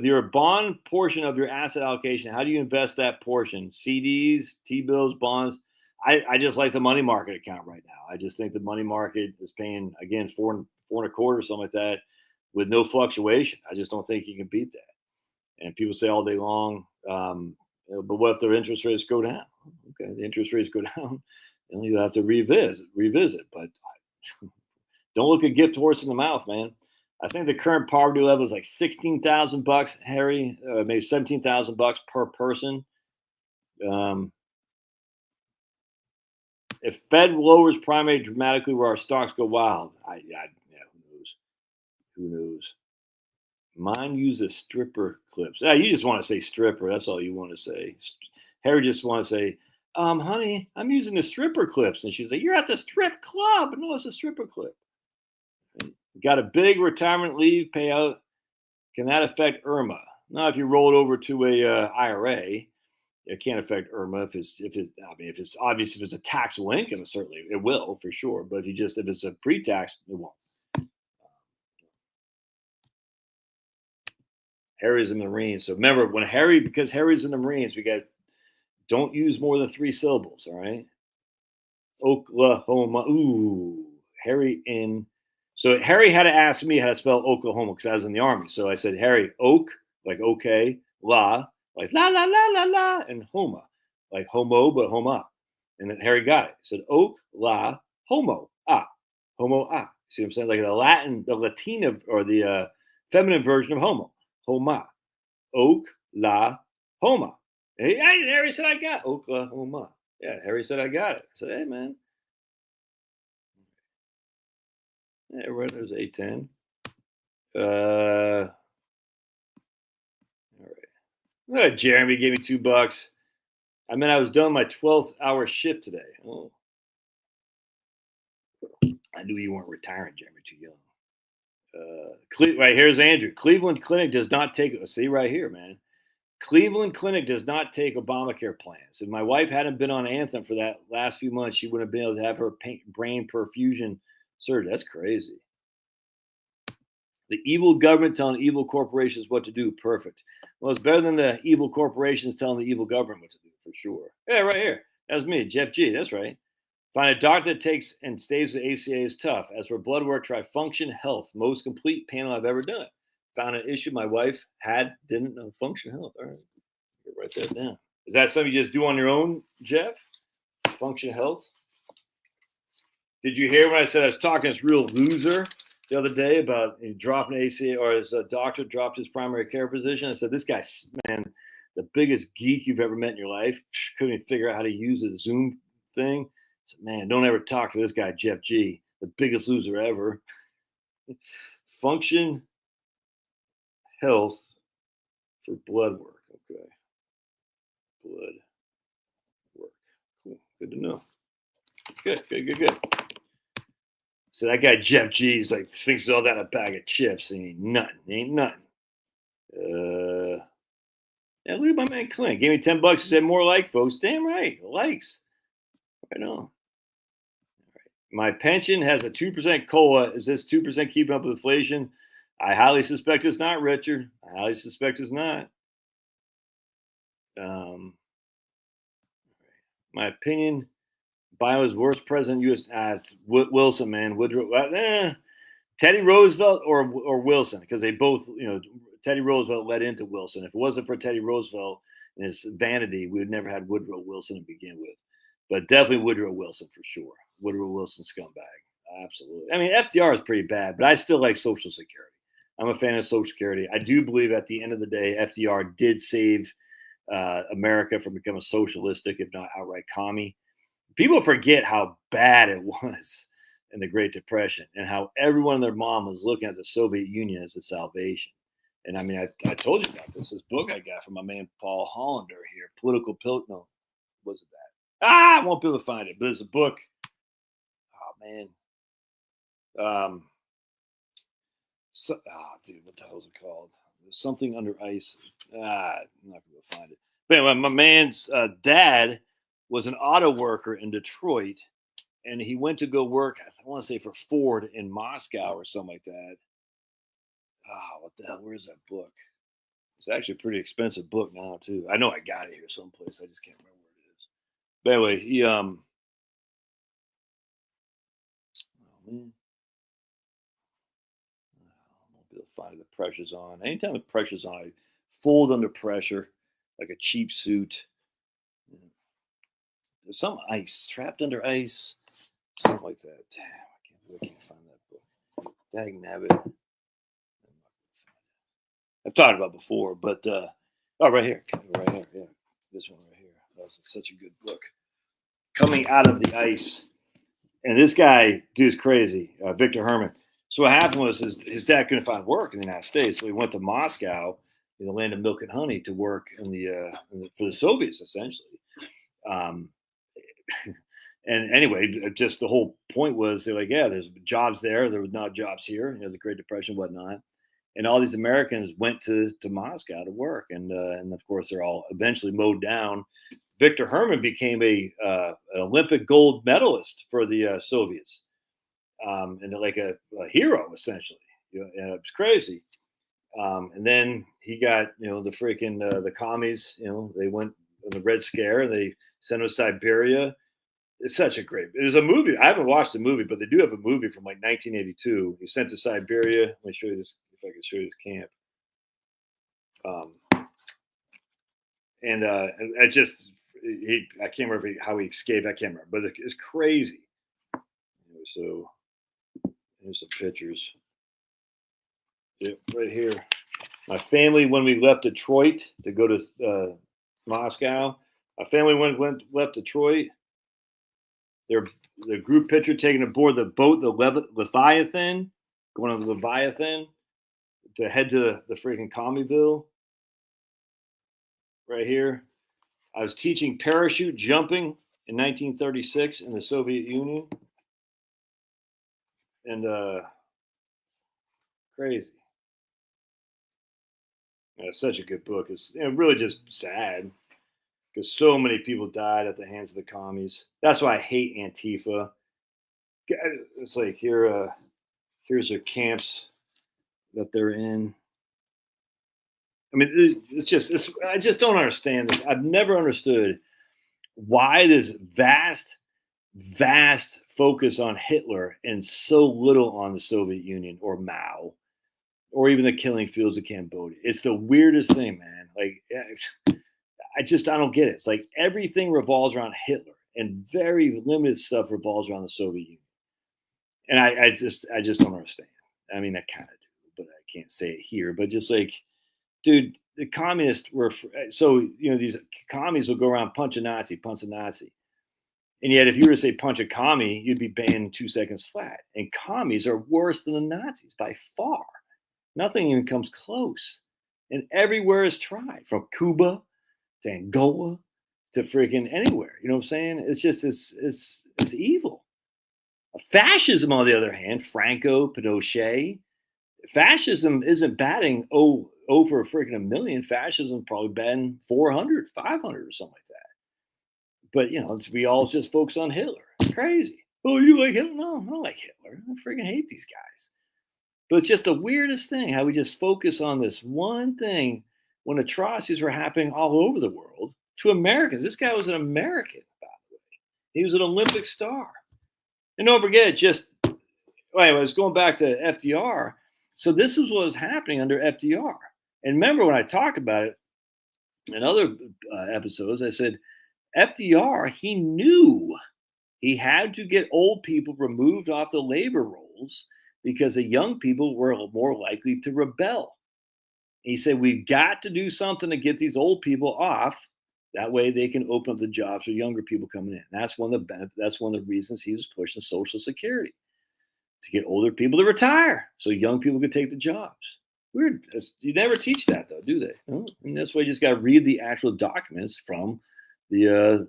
your bond portion of your asset allocation, how do you invest that portion? CDs, T-bills, bonds? I just like the money market account right now. I just think the money market is paying, again, four and a quarter, something like that, with no fluctuation. I just don't think you can beat that. And people say all day long, but what if their interest rates go down? Okay, the interest rates go down, and you have to revisit. But don't look a gift horse in the mouth, man. I think the current poverty level is like $16,000, Harry, maybe $17,000 per person. If Fed lowers primary dramatically, where our stocks go wild, yeah, who knows? Mine uses stripper clips. Yeah, you just want to say stripper. That's all you want to say. Harry just want to say, honey, I'm using the stripper clips. And she's like, you're at the strip club. No, it's a stripper clip. Got a big retirement leave payout. Can that affect IRMA? Now, if you roll it over to a IRA, it can't affect IRMA if it's obvious, if it's a taxable income, certainly it will for sure. But if it's a pre-tax, it won't. Harry's in the Marines. So remember, because Harry's in the Marines, don't use more than 3 syllables. All right. Oklahoma. Ooh, Harry in. So Harry had to ask me how to spell Oklahoma because I was in the Army. So I said, Harry, oak, like okay, la, like la la la la la, and homa, like homo, but homa. And then Harry got it. He said, oak, la, homo, homo, See what I'm saying? Like the Latina, or the feminine version of homo, homa, oak, la, homa. And Harry said, I got Oklahoma. Yeah, Harry said, I got it. I said, hey, man. Yeah, right, there's A10. All right. Jeremy gave me $2. I mean, I was done my 12th hour shift today. Oh. I knew you weren't retiring, Jeremy, too young. Right, here's Andrew. Cleveland Clinic does not take, see right here, man. Cleveland Clinic does not take Obamacare plans. If my wife hadn't been on Anthem for that last few months, she wouldn't have been able to have her brain perfusion surgery. That's crazy. The evil government telling evil corporations what to do. Perfect. Well, it's better than the evil corporations telling the evil government what to do, for sure. Yeah, right here. That was me, Jeff G. That's right. Find a doctor that takes and stays with ACA is tough. As for blood work, try Function Health. Most complete panel I've ever done. Found an issue my wife didn't know. Function Health. All right. Write that down. Is that something you just do on your own, Jeff? Function Health. Did you hear when I said I was talking to this real loser the other day about dropping ACA, or his doctor dropped his primary care physician? I said, this guy, man, the biggest geek you've ever met in your life, couldn't even figure out how to use a Zoom thing. I said, man, don't ever talk to this guy, Jeff G, the biggest loser ever. Function Health for blood work. Okay. Blood work. Cool. Good to know. Good. So that guy Jeff G is like thinks all that a bag of chips. Ain't nothing. Yeah, look at my man Clint. Gave me $10. He said more like folks. Damn right. Likes. Right on. My pension has a 2% COLA. Is this 2% keeping up with inflation? I highly suspect it's not, Richard. I highly suspect it's not. Um, my opinion, Bio's worst president, U.S. It's Wilson, man. Woodrow, Teddy Roosevelt or Wilson, because they both, Teddy Roosevelt led into Wilson. If it wasn't for Teddy Roosevelt and his vanity, we would never had Woodrow Wilson to begin with. But definitely Woodrow Wilson for sure. Woodrow Wilson scumbag. Absolutely. I mean, FDR is pretty bad, but I still like Social Security. I'm a fan of Social Security. I do believe at the end of the day, FDR did save America from becoming socialistic, if not outright commie. People forget how bad it was in the Great Depression and how everyone and their mom was looking at the Soviet Union as a salvation. And I mean, I told you about this book I got from my man Paul Hollander here, Political Pill. No, was it that? I won't be able to find it, but it's a book. Oh man. Dude, what the hell is it called? There's something under ice. I'm not gonna find it. But anyway, my man's dad was an auto worker in Detroit, and he went to go work. I want to say for Ford in Moscow or something like that. What the hell? Where's that book? It's actually a pretty expensive book now too. I know I got it here someplace. I just can't remember where it is. But anyway, he oh man. I won't be able to find it. The pressure's on. Anytime the pressure's on, I fold under pressure like a cheap suit. There's some ice trapped under ice, something like that. Damn, I can't find that book. Dang nabbit. I've talked about before, but right here, yeah, this one right here. That was such a good book. Coming out of the ice, and this guy, dude's crazy, Victor Herman. So what happened was his dad couldn't find work in the United States, so he went to Moscow, in the land of milk and honey, to work for the Soviets, essentially. And anyway, just the whole point was they're like, yeah, there's jobs there. There was not jobs here, the Great Depression, whatnot. And all these Americans went to Moscow to work, and of course they're all eventually mowed down. Victor Herman became an Olympic gold medalist for the Soviets, and like a hero essentially. It was crazy. And then he got the freaking the commies. They went on the Red Scare, and they sent him to Siberia. It's such a great. There's a movie. I haven't watched the movie, but they do have a movie from like 1982. He sent to Siberia. Let me show you this. If I can show you this camp. And I just, I can't remember how he escaped. I can't remember, but it's crazy. So here's some pictures. Yep, right here. My family, when we left Detroit to go to Moscow, my family left Detroit. The group picture taken aboard the boat, the Leviathan, going on the Leviathan to head to the freaking Commeyville. Right here. I was teaching parachute jumping in 1936 in the Soviet Union. And crazy. It's such a good book. It's really just sad because so many people died at the hands of the commies. That's why I hate Antifa. It's like here's their camps that they're in. I mean, I just don't understand this. I've never understood why this vast focus on Hitler and so little on the Soviet Union or Mao or even the killing fields of Cambodia. It's the weirdest thing, man. Like, I don't get it. It's like everything revolves around Hitler and very limited stuff revolves around the Soviet Union. And I just don't understand. I mean, I kind of do, but I can't say it here. But just like, dude, the communists were these commies will go around punch a Nazi, and yet if you were to say punch a commie, you'd be banned in 2 seconds flat. And commies are worse than the Nazis by far. Nothing even comes close. And everywhere is tried, from Cuba to Angola to freaking anywhere. You know what I'm saying? It's just it's evil. Fascism, on the other hand, Franco, Pinochet, fascism isn't batting over freaking a million. Fascism probably batting 400, 500 or something like that. But we all just focus on Hitler. It's crazy. Oh, you like Hitler? No, I don't like Hitler. I freaking hate these guys. But it's just the weirdest thing how we just focus on this one thing when atrocities were happening all over the world to Americans. This guy was an American, by the way. He was an Olympic star. And don't forget, just anyway, I was going back to FDR. So this is what was happening under FDR. And remember when I talked about it in other episodes, I said FDR, he knew he had to get old people removed off the labor rolls because the young people were more likely to rebel. He said, we've got to do something to get these old people off. That way they can open up the jobs for younger people coming in. That's one of the benefits. That's one of the reasons he was pushing Social Security to get older people to retire so young people could take the jobs. Weird. You never teach that though, do they? And that's why you just got to read the actual documents from the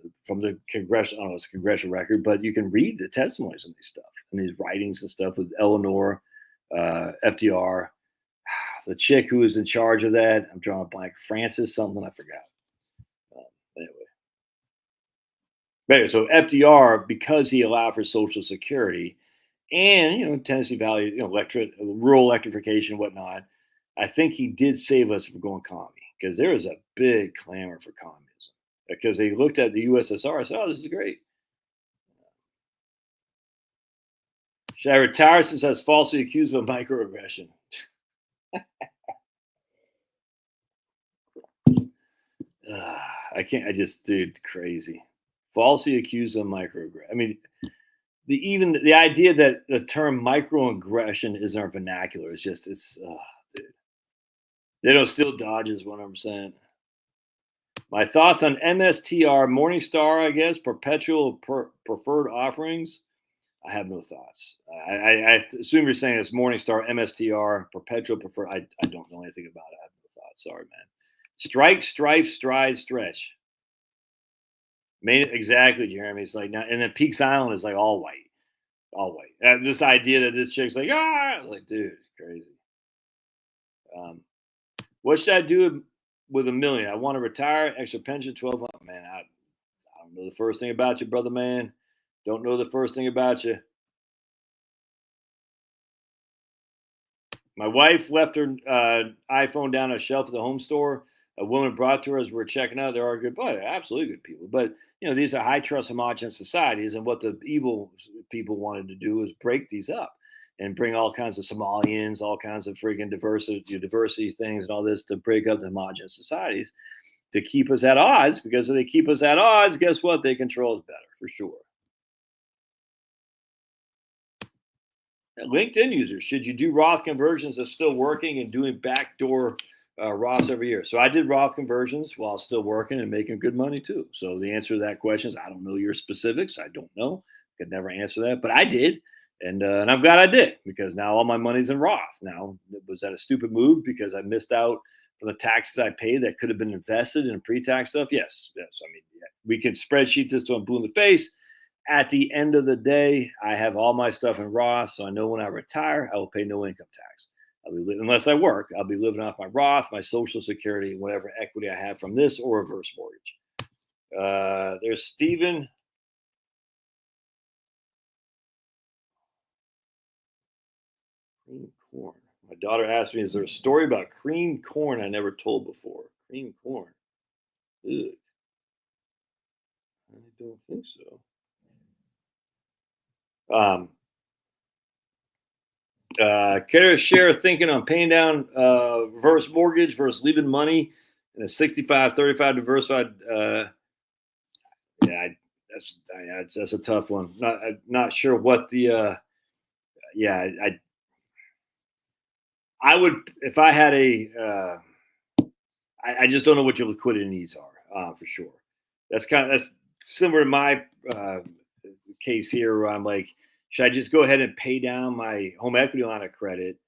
congressional. I don't know, it's a congressional record, but you can read the testimonies of these stuff and these writings and stuff with Eleanor, FDR, the chick who was in charge of that. I'm drawing a blank. Francis something, I forgot. Anyway, so FDR, because he allowed for Social Security and Tennessee Valley, rural electrification and whatnot, I think he did save us from going commie because there was a big clamor for communism because they looked at the USSR and said, "Oh, this is great." Should I retire since I was falsely accused of a microaggression? I can't. I just, dude, crazy. Falsely accused of microaggression. I mean, the idea that the term microaggression is in our vernacular is just dude. They don't steal Dodges 100%. My thoughts on MSTR, Morningstar, I guess, perpetual preferred offerings. I have no thoughts. I assume you're saying it's Morningstar, MSTR, perpetual preferred. I don't know anything about it. I have no thoughts. Sorry, man. Strike, strife, stride, stretch. Exactly, Jeremy. It's like now, and then Peaks Island is like all white, all white. This idea that this chick's like, like, dude, it's crazy. What should I do with $1 million? I want to retire, extra pension, 1200. Man, I don't know the first thing about you, brother, man. Don't know the first thing about you. My wife left her iPhone down a shelf at the home store. A woman brought to her as we're checking out. There are good, but absolutely good people. But these are high trust homogenous societies, and what the evil people wanted to do is break these up and bring all kinds of Somalians, all kinds of freaking diversity things, and all this to break up the homogenous societies to keep us at odds. Because if they keep us at odds, guess what? They control us better for sure. LinkedIn users, should you do Roth conversions that's still working and doing backdoor Roths every year? So I did Roth conversions while still working and making good money too. So the answer to that question is I don't know your specifics. I don't know. Could never answer that, but I did. And I'm glad I did because now all my money's in Roth. Now, was that a stupid move because I missed out from the taxes I paid that could have been invested in pre-tax stuff? Yes. I mean, yeah, we can spreadsheet this to a blue in the face. At the end of the day, I have all my stuff in Roth, so I know when I retire, I will pay no income tax. Unless I work, I'll be living off my Roth, my Social Security, whatever equity I have from this or reverse mortgage. There's Stephen. Cream corn. My daughter asked me, is there a story about creamed corn I never told before? Creamed corn. Ugh. I don't think so. Care to share thinking on paying down reverse mortgage versus leaving money in a 65-35 diversified? Yeah, that's a tough one. Not sure what the I would if I had I just don't know what your liquidity needs are for sure. That's similar to my case here where I'm like, should I just go ahead and pay down my home equity line of credit,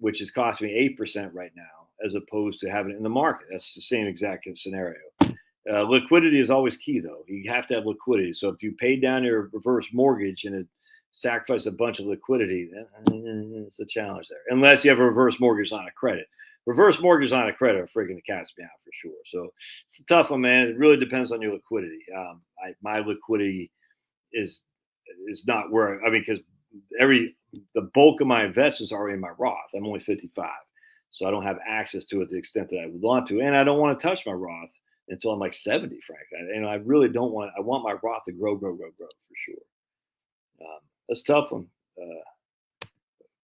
which is costing me 8% right now, as opposed to having it in the market? That's the same exact scenario. Liquidity is always key, though. You have to have liquidity. So if you pay down your reverse mortgage and it sacrifices a bunch of liquidity, it's a challenge there. Unless you have a reverse mortgage line of credit. Reverse mortgage line of credit are freaking the cat's meow for sure. So it's a tough one, man. It really depends on your liquidity. My liquidity is is not where I mean, because the bulk of my investments are in my Roth. I'm only 55, so I don't have access to it to the extent that I would want to, and I don't want to touch my Roth until I'm like 70. Frankly, I really don't want. I want my Roth to grow for sure. That's a tough one.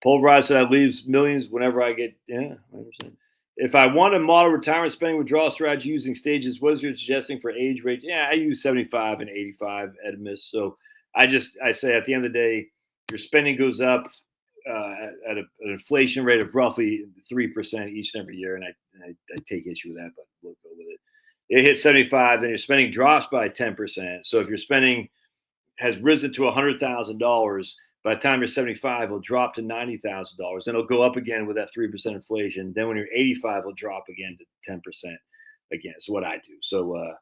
Pulverize said I leaves millions whenever I get. Yeah, I understand. If I want to model retirement spending withdrawal strategy using stages, what is your suggesting for age rate? Yeah, I use 75 and 85 Edimus. So I say at the end of the day, your spending goes up at an inflation rate of roughly 3% each and every year, and I take issue with that, but we'll go with it. It hits 75, then your spending drops by 10%. So if your spending has risen to $100,000, by the time you're 75, it'll drop to $90,000. Then it'll go up again with that 3% inflation. Then when you're 85, it'll drop again to 10% again. That's what I do. So,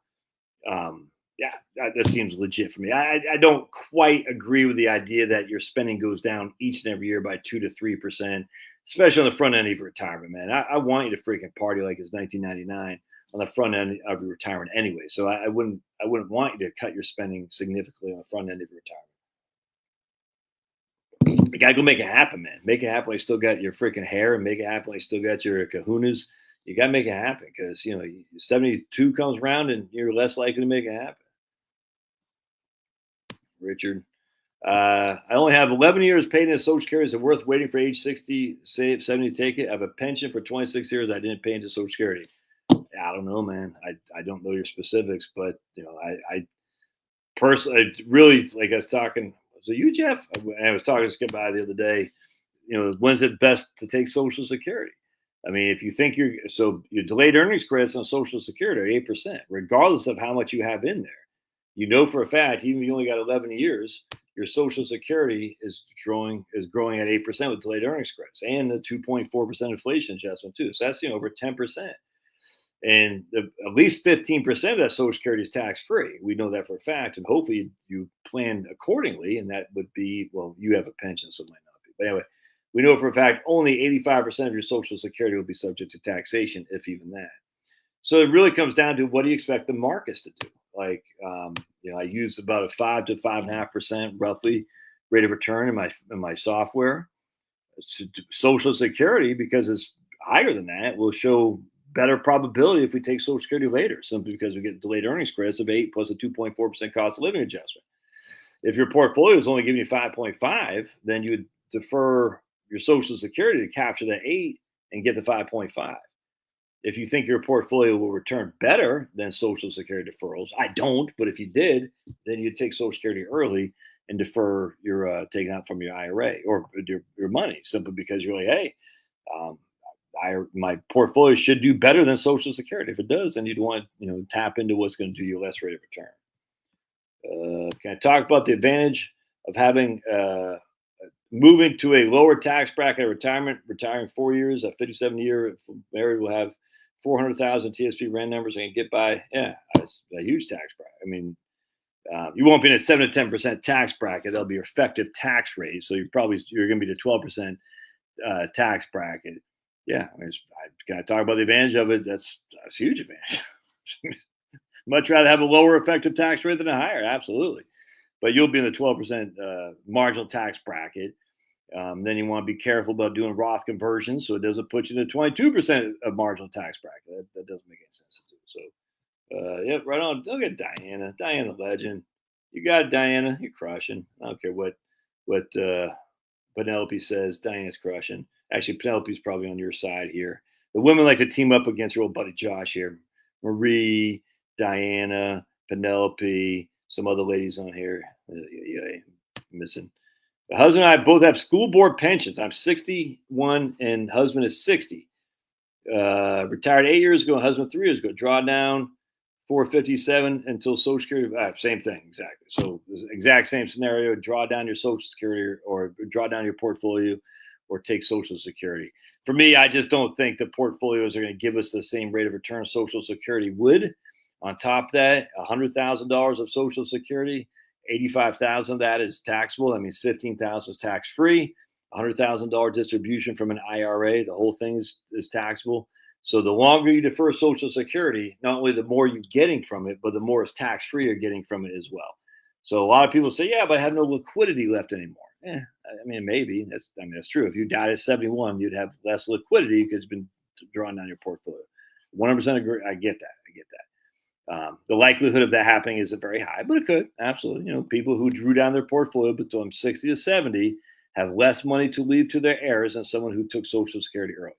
yeah, that seems legit for me. I don't quite agree with the idea that your spending goes down each and every year by 2 to 3%, especially on the front end of your retirement, man. I want you to freaking party like it's 1999 on the front end of your retirement anyway. So I wouldn't want you to cut your spending significantly on the front end of your retirement. You gotta go make it happen, man. Make it happen when you still got your freaking hair, and make it happen when you still got your kahunas. You gotta make it happen because 72 comes around and you're less likely to make it happen. Richard, I only have 11 years paid into Social Security. Is it worth waiting for age 60, 70 to take it? I have a pension for 26 years. I didn't pay into Social Security. I don't know, man. I don't know your specifics, but I personally, really, like I was talking. So you, Jeff, I was talking to this guy the other day. When's it best to take Social Security? I mean, if you think your delayed earnings credits on Social Security are 8%, regardless of how much you have in there. For a fact, even if you only got 11 years, your Social Security is growing at 8% with delayed earnings credits and the 2.4% inflation adjustment too. So that's over 10%. And at least 15% of that Social Security is tax-free. We know that for a fact, and hopefully you plan accordingly, and that would be, well, you have a pension, so it might not be. But anyway, we know for a fact only 85% of your Social Security will be subject to taxation, if even that. So it really comes down to what do you expect the markets to do? Like, I use about a 5 to 5.5% roughly rate of return in my software. Social Security, because it's higher than that, will show better probability if we take Social Security later, simply because we get delayed earnings credits of 8 plus a 2.4% cost of living adjustment. If your portfolio is only giving you 5.5, then you would defer your Social Security to capture that 8 and get the 5.5. If you think your portfolio will return better than Social Security deferrals, I don't, but if you did, then you'd take Social Security early and defer your taking out from your IRA or your money, simply because you're like, hey, my portfolio should do better than Social Security. If it does, then you'd want to tap into what's going to do you less rate of return. Can I talk about the advantage of having moving to a lower tax bracket at retirement? Retiring 4 years at 57 year married will have 400,000 TSP REN numbers and get by. Yeah, that's a huge tax bracket. I mean, you won't be in a 7 to 10% tax bracket. That'll be your effective tax rate. So you're going to be the 12% tax bracket. Yeah, can I talk about the advantage of it? That's a huge advantage. Much rather have a lower effective tax rate than a higher, absolutely. But you'll be in the 12% marginal tax bracket. Then you want to be careful about doing Roth conversions, so it doesn't put you in the 22% of marginal tax bracket. That doesn't make any sense to do. So, yeah, right on. Look at Diana, the legend. You got it, Diana. You're crushing. I don't care what Penelope says. Diana's crushing. Actually, Penelope's probably on your side here. The women like to team up against your old buddy Josh here. Marie, Diana, Penelope, some other ladies on here. Yeah, missing. The husband and I both have school board pensions. I'm 61 and husband is 60. Retired 8 years ago, husband 3 years ago. Draw down 457 until Social Security. Same thing, exactly. So exact same scenario. Draw down your Social Security or draw down your portfolio or take Social Security. For me, I just don't think the portfolios are going to give us the same rate of return Social Security would. On top of that, $100,000 of Social Security, 85,000 of that is taxable. That means 15,000 is tax-free. $100,000 distribution from an IRA, the whole thing is taxable. So the longer you defer Social Security, not only the more you're getting from it, but the more is tax-free you're getting from it as well. So a lot of people say, yeah, but I have no liquidity left anymore. I mean, maybe that's true. If you died at 71, you'd have less liquidity because you've been drawing down your portfolio. 100% agree. I get that. The likelihood of that happening isn't very high, but it could absolutely. People who drew down their portfolio between 60 to 70 have less money to leave to their heirs than someone who took Social Security early.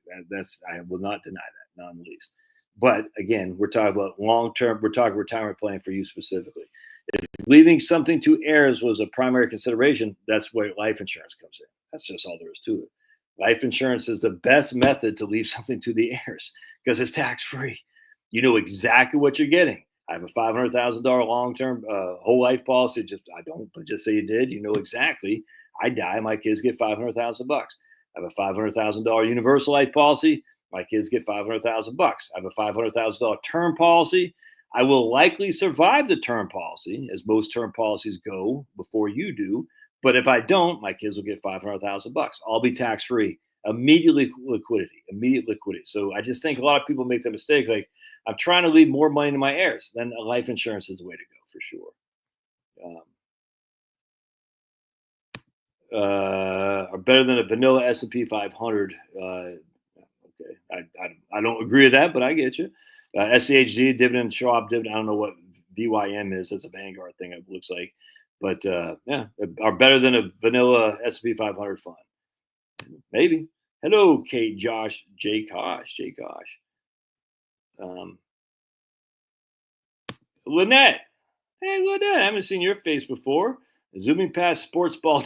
I will not deny that, not in the least. But again, we're talking about long term. We're talking retirement planning for you specifically. If leaving something to heirs was a primary consideration, that's where life insurance comes in. That's just all there is to it. Life insurance is the best method to leave something to the heirs because it's tax free. You know exactly what you're getting. I have a $500,000 long-term whole life policy. I don't, but just say you did. You know exactly. I die, my kids get $500,000. I have a $500,000 universal life policy. My kids get $500,000. I have a $500,000 term policy. I will likely survive the term policy, as most term policies go before you do. But if I don't, my kids will get $500,000. I'll be tax free. Immediate liquidity. So I just think a lot of people make that mistake. Like, I'm trying to leave more money to my heirs. Then life insurance is the way to go for sure. Are better than a vanilla S&P 500. Okay, I don't agree with that, but I get you. SCHD dividend, Schwab dividend. I don't know what VYM is. That's a Vanguard thing. It looks like, but yeah, are better than a vanilla S&P 500 fund. Maybe. Hello, Kate, Josh, Jay Kosh. Lynette. Hey, Lynette, I haven't seen your face before. Zooming past sports ball.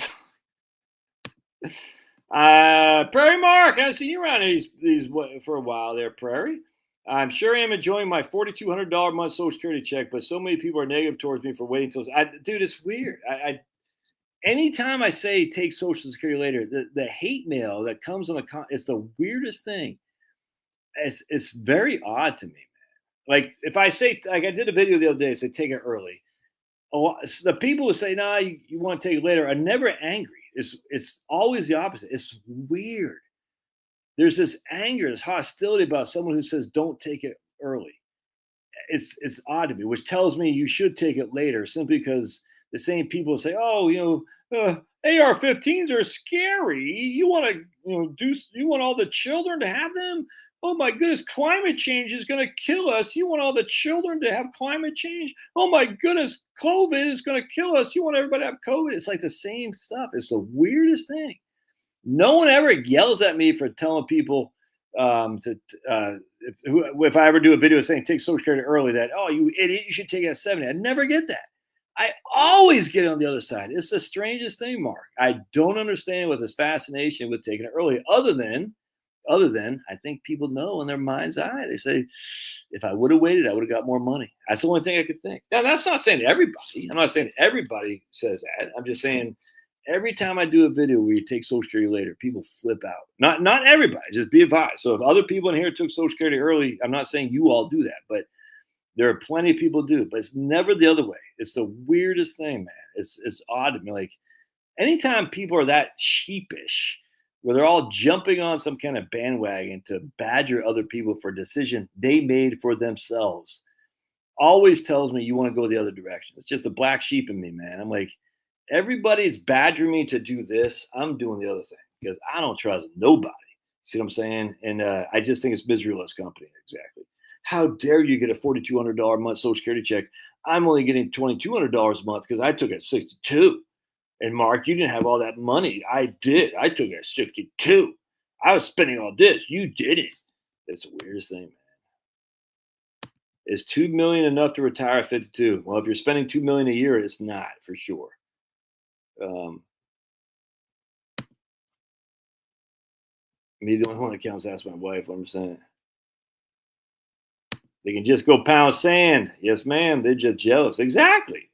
Prairie Mark, I haven't seen you around these for a while there, Prairie. I'm sure I am enjoying my $4,200 month Social Security check, but so many people are negative towards me for waiting till. Dude, it's weird. Anytime I say take Social Security later, the hate mail that comes on it's the weirdest thing. It's very odd to me, man. Like if I say, like I did a video the other day, say take it early. The people who say, nah, you want to take it later are never angry. It's always the opposite. It's weird. There's this anger, this hostility about someone who says don't take it early. It's odd to me, which tells me you should take it later, simply because the same people say, oh, AR-15s are scary. You want to, you want all the children to have them? Oh my goodness, climate change is going to kill us. You want all the children to have climate change? Oh my goodness, COVID is going to kill us. You want everybody to have COVID? It's like the same stuff. It's the weirdest thing. No one ever yells at me for telling people if I ever do a video saying take Social Security early, that, oh, you idiot, you should take it at 70. I never get that. I always get on the other side. It's the strangest thing, Mark. I don't understand what this fascination with taking it early, other than I think people know in their mind's eye. They say, if I would have waited, I would have got more money. That's the only thing I could think. Now, that's not saying everybody. I'm not saying everybody says that. I'm just saying every time I do a video where you take Social Security later, people flip out. Not everybody. Just be advised. So if other people in here took Social Security early, I'm not saying you all do that, but there are plenty of people do. But it's never the other way. It's the weirdest thing, man. It's odd to me. Like anytime people are that sheepish, where they're all jumping on some kind of bandwagon to badger other people for a decision they made for themselves, always tells me you want to go the other direction. It's just a black sheep in me, man. I'm like, everybody's badgering me to do this. I'm doing the other thing because I don't trust nobody. See what I'm saying? And I just think it's misery loves company. Exactly. How dare you get a $4,200 a month Social Security check? I'm only getting $2,200 a month because I took it at 62. And Mark, you didn't have all that money. I did. I took it at 62. I was spending all this. You didn't. It's the weirdest thing, man. Is $2 million enough to retire at 52? Well, if you're spending $2 million a year, it's not for sure. Me, the only one that counts. That's my wife. What I'm saying. They can just go pound sand. Yes, ma'am. They're just jealous. Exactly.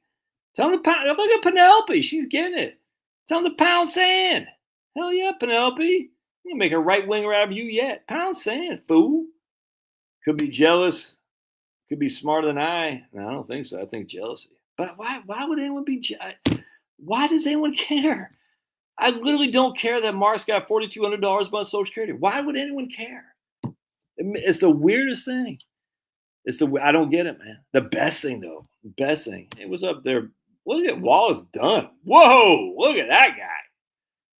Tell them to pound. Look at Penelope. She's getting it. Tell them to pound sand. Hell yeah, Penelope. You make a right winger out of you yet. Pound sand, fool. Could be jealous. Could be smarter than I. No, I don't think so. I think jealousy. But why would anyone be why does anyone care? I literally don't care that Mark's got $4,200 about Social Security. Why would anyone care? It's the weirdest thing. I don't get it, man. The best thing, though. It was up there. Look at Wallace Dunn. Whoa, look at that guy.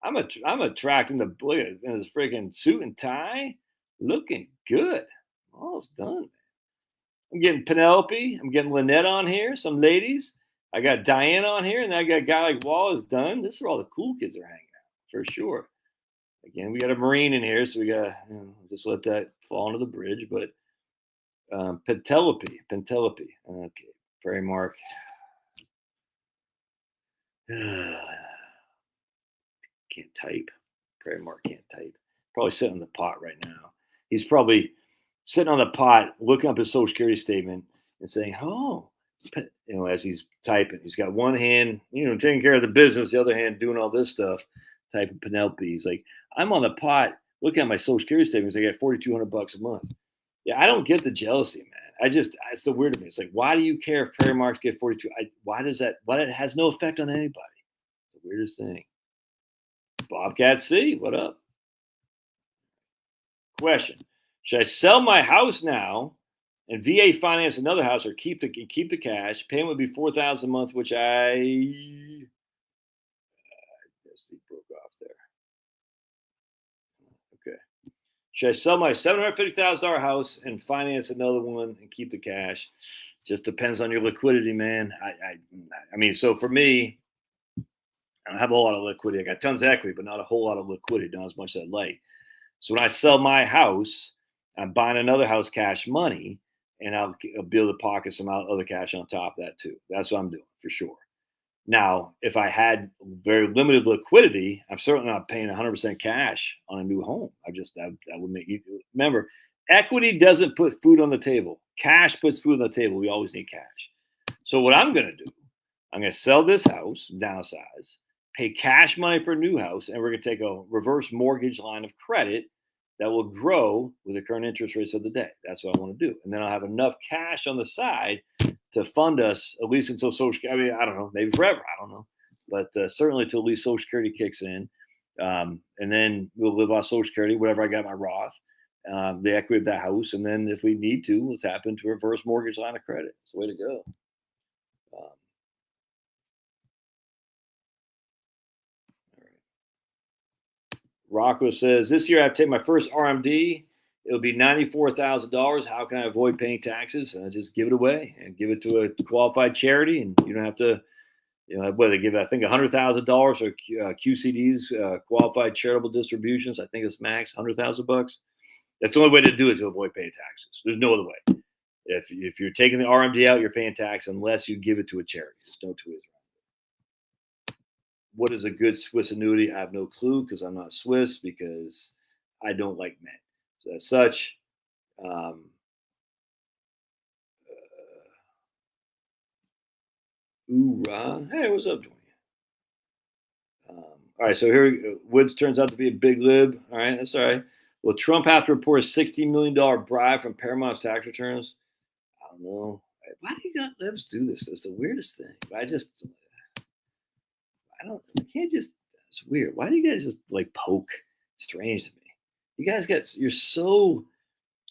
I'm attracting the look at his freaking suit and tie, looking good. Wallace Dunn. I'm getting Penelope. I'm getting Lynette on here. Some ladies. I got Diane on here, and I got a guy like Wallace Dunn. This is where all the cool kids are hanging out for sure. Again, we got a Marine in here, so we got just let that fall into the bridge. But Penelope. Okay, Prairie Mark. Can't type. Prairie Mark can't type. Probably sitting on the pot right now. He's probably sitting on the pot, looking up his Social Security statement and saying, "Oh," as he's typing. He's got one hand, taking care of the business, the other hand doing all this stuff. Typing Penelope. He's like, "I'm on the pot, looking at my Social Security statements. I get $4,200 a month." Yeah, I don't get the jealousy, man. It's so weird to me. It's like, why do you care if Prairie Marks get 42? Why does that? Why it has no effect on anybody? It's the weirdest thing. Bobcat C, what up? Question: should I sell my house now and VA finance another house, or keep the cash? Payment would be $4,000 a month, which I guess he broke off there. Okay. Should I sell my $750,000 house and finance another one and keep the cash? Just depends on your liquidity, man. I mean, so for me, I don't have a whole lot of liquidity. I got tons of equity, but not a whole lot of liquidity, not as much as I'd like. So when I sell my house, I'm buying another house cash money, and I'll be able to pocket some other cash on top of that too. That's what I'm doing for sure. Now, if I had very limited liquidity, I'm certainly not paying 100% cash on a new home. That would make you remember, equity doesn't put food on the table. Cash puts food on the table. We always need cash. So what I'm going to do, I'm going to sell this house, downsize, pay cash money for a new house, and we're going to take a reverse mortgage line of credit that will grow with the current interest rates of the day. That's what I want to do. And then I'll have enough cash on the side to fund us at least until Social Security. I mean, I don't know, maybe forever. I don't know. But certainly until at least Social Security kicks in. And then we'll live off Social Security, whatever I got my Roth, the equity of that house. And then if we need to, we'll tap into a reverse mortgage line of credit. It's the way to go. Rocco says, this year I have to take my first RMD. It'll be $94,000. How can I avoid paying taxes? And I just give it away and give it to a qualified charity. And you don't have to, what they give, I think $100,000 for QCDs, qualified charitable distributions. I think it's max $100,000. That's the only way to do it, to avoid paying taxes. There's no other way. If you're taking the RMD out, you're paying tax unless you give it to a charity. There's no two ways around. What is a good Swiss annuity? I have no clue because I'm not Swiss, because I don't like men. So as such, hey, what's up, Johnny? All right, so here Woods turns out to be a big lib. All right, that's all right. Will Trump have to report a $16 million bribe from Paramount's tax returns? I don't know. Why do you got libs do this? It's the weirdest thing. It's weird. Why do you guys just like poke? Strange to me. You guys you're so,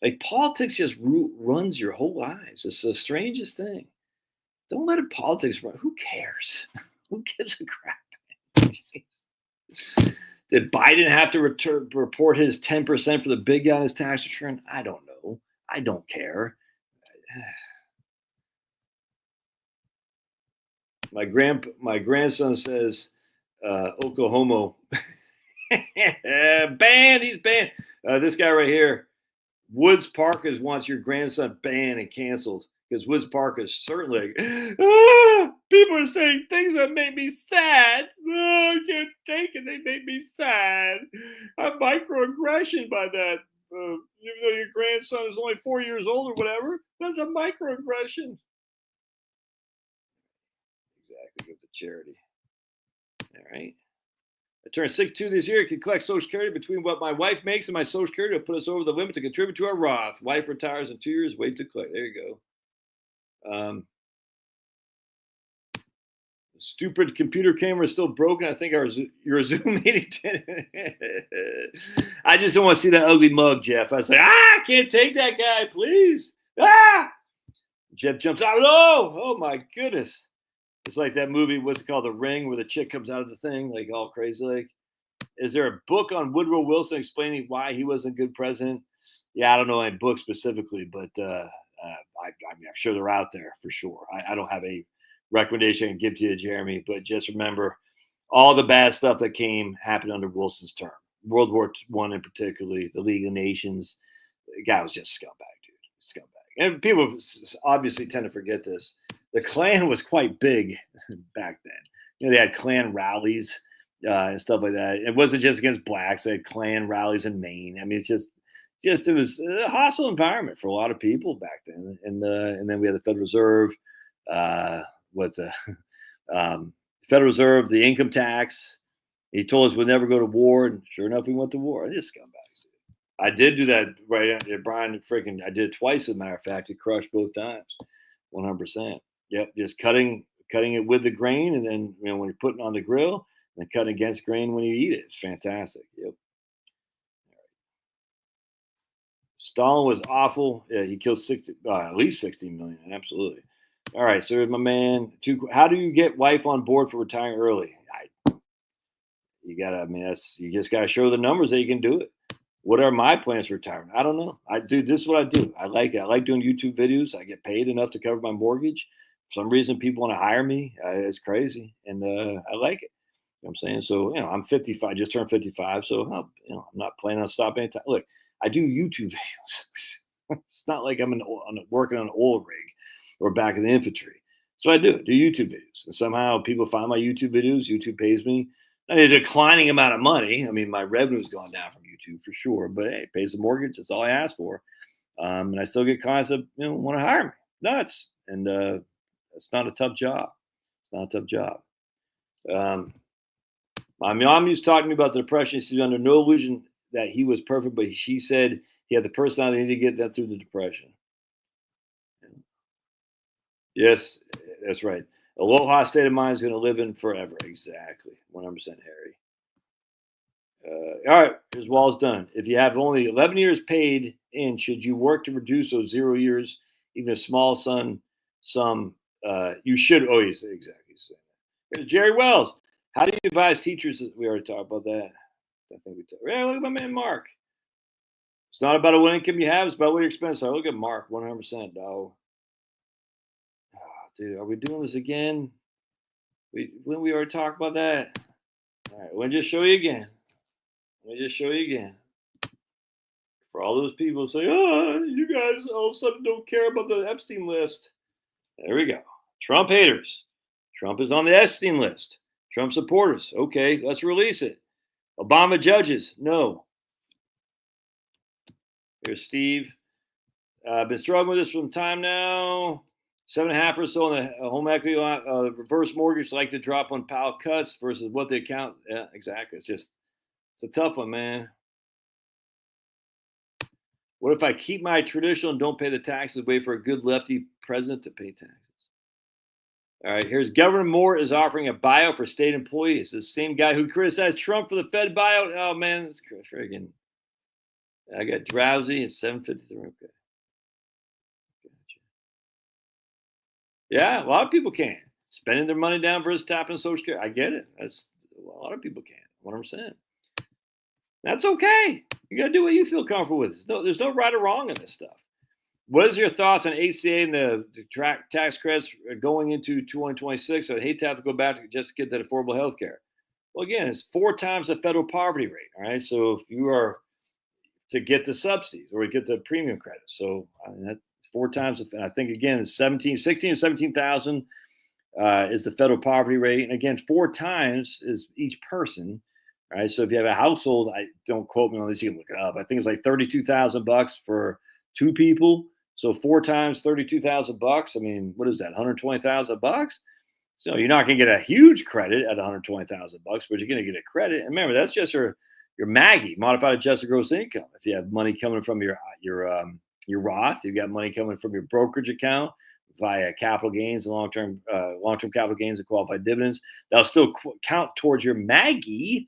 like, politics just runs your whole lives. It's the strangest thing. Don't let politics run. Who cares? Who gives a crap? Did Biden have to report his 10% for the big guy on his tax return? I don't know. I don't care. My grandson says, Oklahoma banned. He's banned. This guy right here, Woods Parkas, wants your grandson banned and canceled because Woods Parkas certainly. People are saying things that make me sad. I can't take it. They make me sad. A microaggression by that. Even though your grandson is only 4 years old or whatever, that's a microaggression. Exactly. Give to charity. All right. I turned 62 this year. I can collect Social Security between what my wife makes and my Social Security will put us over the limit to contribute to our Roth. Wife retires in 2 years. Wait to collect. There you go. Stupid computer camera is still broken. I think your Zoom meeting. I just don't want to see that ugly mug, Jeff. I say, I can't take that guy, please. Jeff jumps out. Oh my goodness. It's like that movie, what's it called, The Ring, where the chick comes out of the thing like all crazy. Like, is there a book on Woodrow Wilson explaining why he wasn't a good president? Yeah, I don't know any book specifically, but I mean, I'm sure they're out there for sure. I don't have a recommendation I can give to you, Jeremy, but just remember all the bad stuff that happened under Wilson's term. World War I in particularly, the League of Nations. The guy was just scumbag, dude. Scumbag. And people obviously tend to forget this. The Klan was quite big back then. You know, they had Klan rallies and stuff like that. It wasn't just against blacks. They had Klan rallies in Maine. I mean, it's just it was a hostile environment for a lot of people back then. And then we had the Federal Reserve, Federal Reserve, the income tax. He told us we'd never go to war, and sure enough, we went to war. Just scumbags. I did do that, right? Brian, I did it twice, as a matter of fact. It crushed both times, 100%. Yep, just cutting it with the grain, and then when you're putting it on the grill, and cutting against grain when you eat it. It's fantastic. Yep. Stalin was awful. Yeah, he killed at least 16 million. Absolutely. All right, so here's my man. How do you get wife on board for retiring early? You just gotta show the numbers that you can do it. What are my plans for retirement? I don't know. This is what I do. I like it. I like doing YouTube videos. I get paid enough to cover my mortgage. For some reason, people want to hire me. It's crazy, and I like it. You know what I'm saying? So, I'm 55, just turned 55. So, I'm not planning on stopping anytime. Look, I do YouTube videos. It's not like I'm working on an oil rig or back in the infantry. So I do YouTube videos. And somehow people find my YouTube videos. YouTube pays me a declining amount of money. I mean, my revenue's gone down from YouTube for sure, but hey, it pays the mortgage. That's all I ask for. And I still get clients that want to hire me. Nuts. And it's not a tough job. It's not a tough job. My mom used to talk to me about the depression. She was under no illusion that he was perfect, but she said he had the personality to get that through the depression. Yes, that's right. Aloha state of mind is going to live in forever. Exactly. 100% Harry. All right. Here's Wall's done. If you have only 11 years paid in, should you work to reduce those 0 years, even a small sum, you should always. Exactly. Here's Jerry Wells. How do you advise teachers? We already talked about that. I think we talked. Yeah, look at my man, Mark. It's not about what income you have. It's about what your expenses are. Look at Mark, 100%, dog. Dude, are we doing this again? When we already talked about that. All right, let me just show you again. For all those people who say, you guys all of a sudden don't care about the Epstein list. There we go. Trump haters. Trump is on the Epstein list. Trump supporters. Okay, let's release it. Obama judges. No. Here's Steve. I've been struggling with this for some time now. 7.5 or so on the home equity reverse mortgage, like to drop on Powell cuts versus what the account. Yeah, exactly. It's a tough one, man. What if I keep my traditional and don't pay the taxes, wait for a good lefty president to pay taxes? All right, here's Governor Moore is offering a buyout for state employees. The same guy who criticized Trump for the Fed buyout. Oh, man, that's friggin'. I got drowsy at 7:53. Okay. Yeah, a lot of people can. Spending their money down versus tapping Social Security. I get it. That's a lot of people can. 100%. That's okay. You got to do what you feel comfortable with. There's no right or wrong in this stuff. What is your thoughts on HCA and the tax credits going into 2026? I'd hate to have to go back to just get that affordable health care. Well, again, it's 4 times the federal poverty rate. All right. So if you are to get the subsidies or get the premium credits, so that's 4 times. I think again, it's 16 or 17,000 is the federal poverty rate, and again, 4 times is each person. Right. So if you have a household, don't quote me on this. You can look it up. I think it's like $32,000 for 2 people. So 4 times $32,000. I mean, what is that? $120,000. So you're not going to get a huge credit at $120,000, but you're going to get a credit. And remember, that's just your MAGI, modified adjusted gross income. If you have money coming from your Roth, you've got money coming from your brokerage account via capital gains and long-term capital gains and qualified dividends, that'll still count towards your MAGI.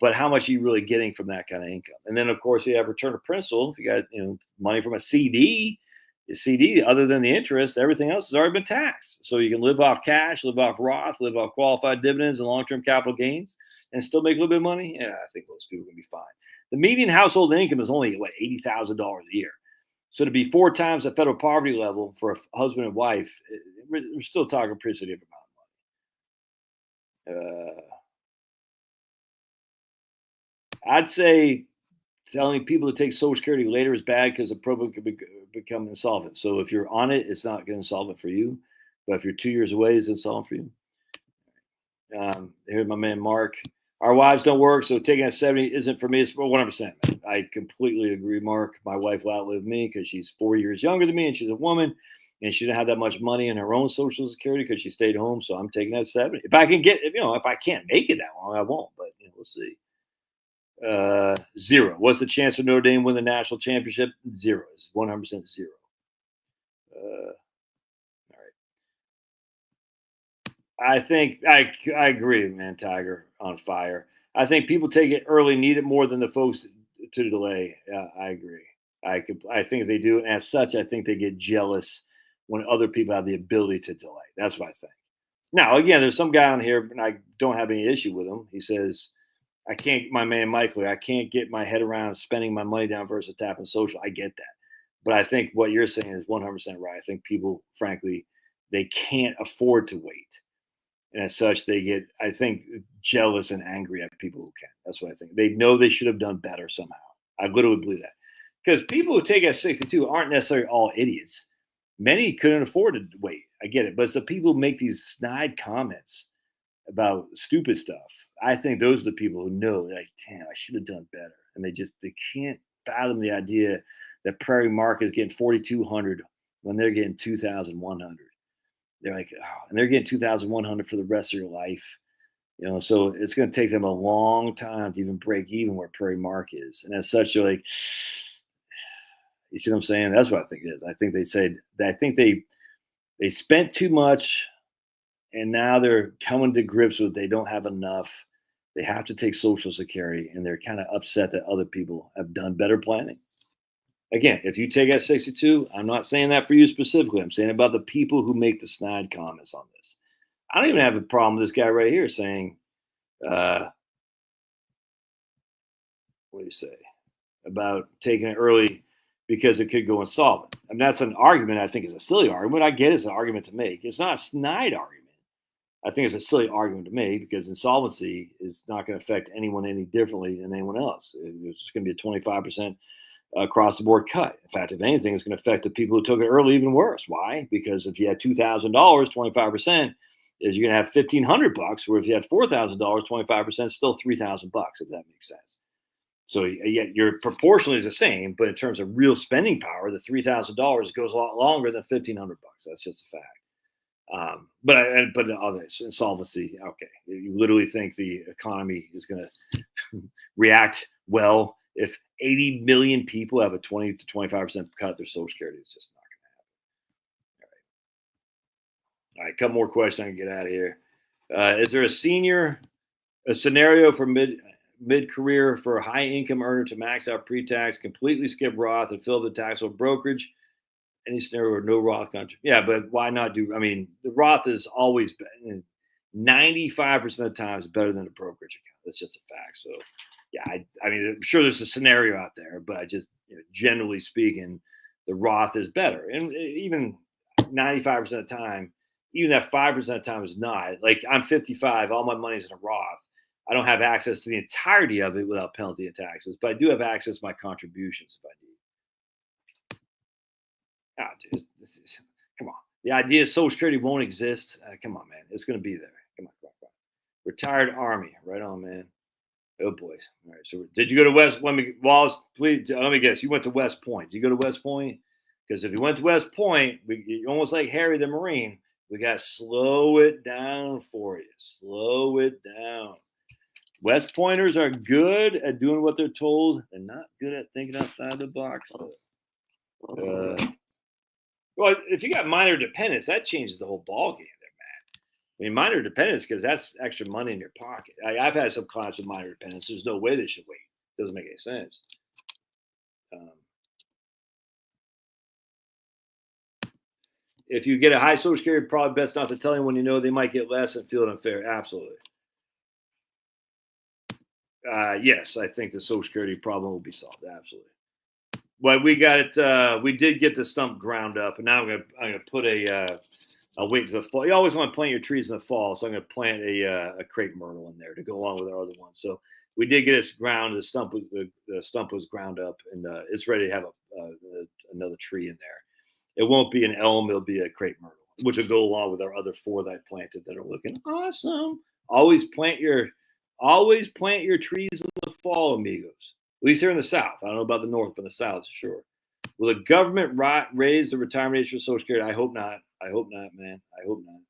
But how much are you really getting from that kind of income? And then, of course, you have return of principal. If you got money from a CD, Your CD, other than the interest, everything else has already been taxed. So you can live off cash, live off Roth, live off qualified dividends and long term capital gains and still make a little bit of money. Yeah, I think those people can be fine. The median household income is only, what, $80,000 a year. So to be 4 times the federal poverty level for a husband and wife, we're still talking pretty significant amount of money. I'd say telling people to take Social Security later is bad because the program could become insolvent. So if you're on it, it's not going to insolvent for you. But if you're 2 years away, it's insolvent for you. Here's my man Mark. Our wives don't work, so taking a 70 isn't for me. It's 100%. Man. I completely agree, Mark. My wife will outlive me because she's 4 years younger than me, and she's a woman, and she didn't have that much money in her own Social Security because she stayed home. So I'm taking that 70. If I can get, if I can't make it that long, I won't. But we'll see. 0. What's the chance of Notre Dame win the national championship? 0. It's 100% 0. All right. I think I agree, man. Tiger on fire. I think people take it early, need it more than the folks to delay. I agree. I think they do, and as such, I think they get jealous when other people have the ability to delay. That's what I think. Now, again, there's some guy on here, and I don't have any issue with him. He says, I can't, my man Michael, I can't get my head around spending my money down versus tapping social. I get that. But I think what you're saying is 100% right. I think people, frankly, they can't afford to wait. And as such, they get, I think, jealous and angry at people who can. That's what I think. They know they should have done better somehow. I literally believe that. Because people who take at 62 aren't necessarily all idiots. Many couldn't afford to wait. I get it. But it's the people who make these snide comments about stupid stuff. I think those are the people who know, like, damn, I should have done better. And they can't fathom the idea that Prairie Market is getting 4,200 when they're getting 2,100. They're like, oh, and they're getting 2,100 for the rest of your life. So it's going to take them a long time to even break even where Prairie Mark is. And as such, they're like, you see what I'm saying? That's what I think it is. I think they said that I think they spent too much and now they're coming to grips with they don't have enough. They have to take Social Security, and they're kind of upset that other people have done better planning. Again, if you take S62, I'm not saying that for you specifically. I'm saying about the people who make the snide comments on this. I don't even have a problem with this guy right here saying, what do you say, about taking it early because it could go insolvent. I mean, that's an argument I think is a silly argument. I get it's an argument to make. It's not a snide argument. I think it's a silly argument to make because insolvency is not going to affect anyone any differently than anyone else. It's going to be a 25% across the board cut. In fact, if anything, it's going to affect the people who took it early even worse. Why? Because if you had $2,000, 25% is you're going to have $1,500. Where if you had $4,000, 25% is still $3,000. If that makes sense. So yet your proportionally is the same, but in terms of real spending power, the $3,000 goes a lot longer than $1,500. That's just a fact. But all this insolvency, okay, you literally think the economy is going to react well if 80 million people have a 20 to 25% cut of their Social Security. It's just not going to happen. All right, a couple more questions I can get out of here. Is there a scenario for mid-career for a high-income earner to max out pre-tax, completely skip Roth, and fill the taxable brokerage? Any scenario where no Roth contribution. Yeah, but why not do? I mean, the Roth is always 95% of the time is better than a brokerage account. That's just a fact. So, yeah, I mean, I'm sure there's a scenario out there, but I just, generally speaking, the Roth is better. And even 95% of the time, even that 5% of the time is not. Like, I'm 55, all my money's in a Roth. I don't have access to the entirety of it without penalty and taxes, but I do have access to my contributions if I need. Oh, dude, come on. The idea of Social Security won't exist. Come on, man. It's going to be there. Come on. Retired Army. Right on, man. Oh, boys. All right. So did you go to Wallace, please, let me guess. You went to West Point. Did you go to West Point? Because if you went to West Point, almost like Harry the Marine, we got to slow it down for you. Slow it down. West Pointers are good at doing what they're told. They're not good at thinking outside the box. Well, if you got minor dependents, that changes the whole ballgame there, man. I mean, minor dependents, because that's extra money in your pocket. I've had some clients with minor dependents. There's no way they should wait. Doesn't make any sense. If you get a high Social Security, probably best not to tell anyone you know. They might get less and feel it unfair. Absolutely. Yes, I think the Social Security problem will be solved. Absolutely. But we got it. We did get the stump ground up, and now I'm gonna put a. I'll wait to the fall. You always want to plant your trees in the fall, so I'm going to plant a crepe myrtle in there to go along with our other ones. So we did get it ground. The stump was ground up, and it's ready to have another tree in there. It won't be an elm; it'll be a crepe myrtle, which will go along with our other 4 that I planted that are looking awesome. Always plant your trees in the fall, amigos. At least here in the South. I don't know about the North, but in the South, sure. Will the government raise the retirement age for Social Security? I hope not. I hope not, man. I hope not.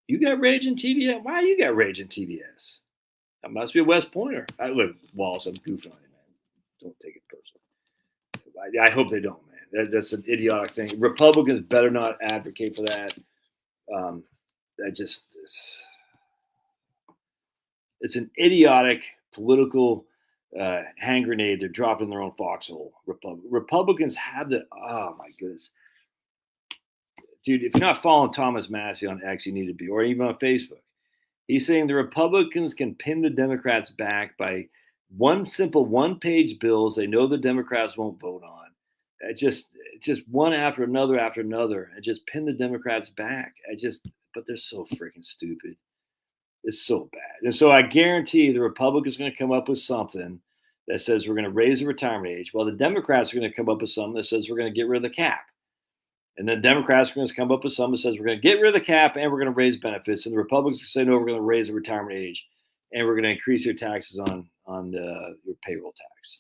You got rage in TDS? Why you got rage in TDS? That must be a West Pointer. Look, Wallace, I'm goofing on you, man. Don't take it personally. I hope they don't, man. That's an idiotic thing. Republicans better not advocate for that. It's an idiotic political hand grenade they're dropping in their own foxhole. Republicans have the, oh my goodness. Dude, if you're not following Thomas Massey on X, you need to be, or even on Facebook. He's saying the Republicans can pin the Democrats back by simple one-page bills they know the Democrats won't vote on. Just one after another, and just pin the Democrats back. But they're so freaking stupid. It's so bad. And so I guarantee the Republicans are going to come up with something that says we're going to raise the retirement age, while the Democrats are going to come up with something that says we're going to get rid of the cap. And then Democrats are going to come up with something that says we're going to get rid of the cap and we're going to raise benefits. And the Republicans say, no, we're going to raise the retirement age and we're going to increase your taxes on your payroll tax.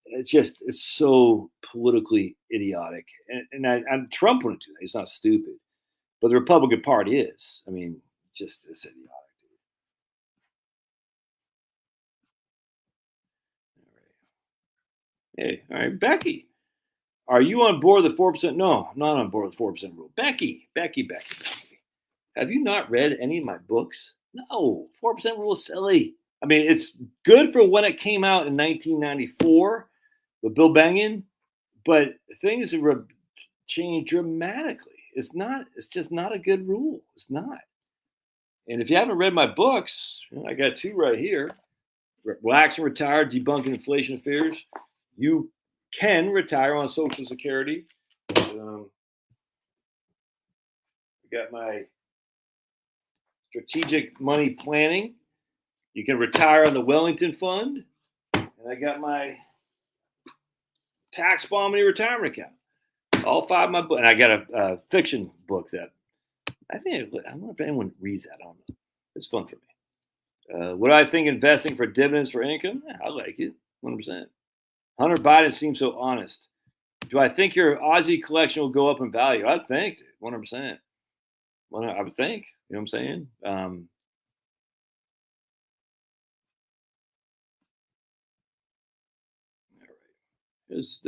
It's so politically idiotic. And Trump wouldn't do that. He's not stupid. But the Republican Party is. I mean, it's idiotic. Hey, all right, Becky. Are you on board with the 4%? No, I'm not on board with the 4% rule. Becky. Have you not read any of my books? No, 4% rule is silly. I mean, it's good for when it came out in 1994 with Bill Bennion, but things have changed dramatically. It's just not a good rule. It's not. And if you haven't read my books, I got 2 right here. Relax and Retire, Debunking Inflation Fears. You can retire on Social Security. I got my Strategic Money Planning. You can retire on the Wellington Fund. And I got my Tax Bombing Retirement Account. All 5 of my books. And I got a fiction book that I don't know if anyone reads that. I don't know. It's fun for me. What do I think investing for dividends for income? Yeah, I like it. 100%. Hunter Biden seems so honest. Do I think your Aussie collection will go up in value? I think, 100%. I would think. You know what I'm saying? All right. Here's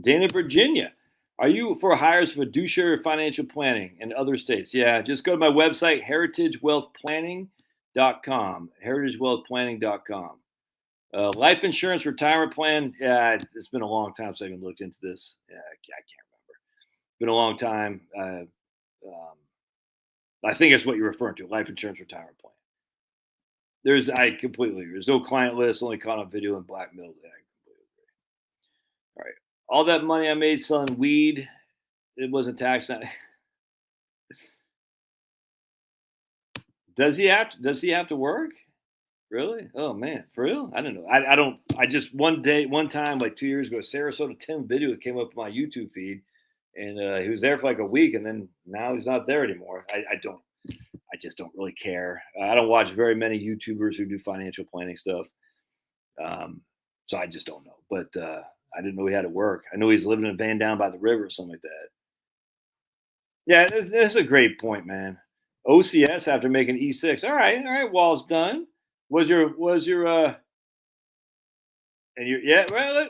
Dana, Virginia. Are you for hires for fiduciary financial planning in other states? Yeah, just go to my website, heritagewealthplanning.com. heritagewealthplanning.com. Life insurance retirement plan. Yeah, it's been a long time since I even looked into this. Yeah, I can't remember. It's been a long time. I think that's what you're referring to, life insurance retirement plan. There's no client list, only caught on video and blackmailed. Yeah, I completely agree. All right. All that money I made selling weed, it wasn't taxed. Does he have to work? Really? Oh man, for real? I don't know. I don't. I just one time, like 2 years ago, Sarasota Tim video came up on my YouTube feed, and he was there for like a week, and then now he's not there anymore. I just don't really care. I don't watch very many YouTubers who do financial planning stuff, so I just don't know. But I didn't know he had to work. I know he's living in a van down by the river or something like that. Yeah, this is a great point, man. OCS after making E6. All right, Wall's done. Was your and your yeah, well,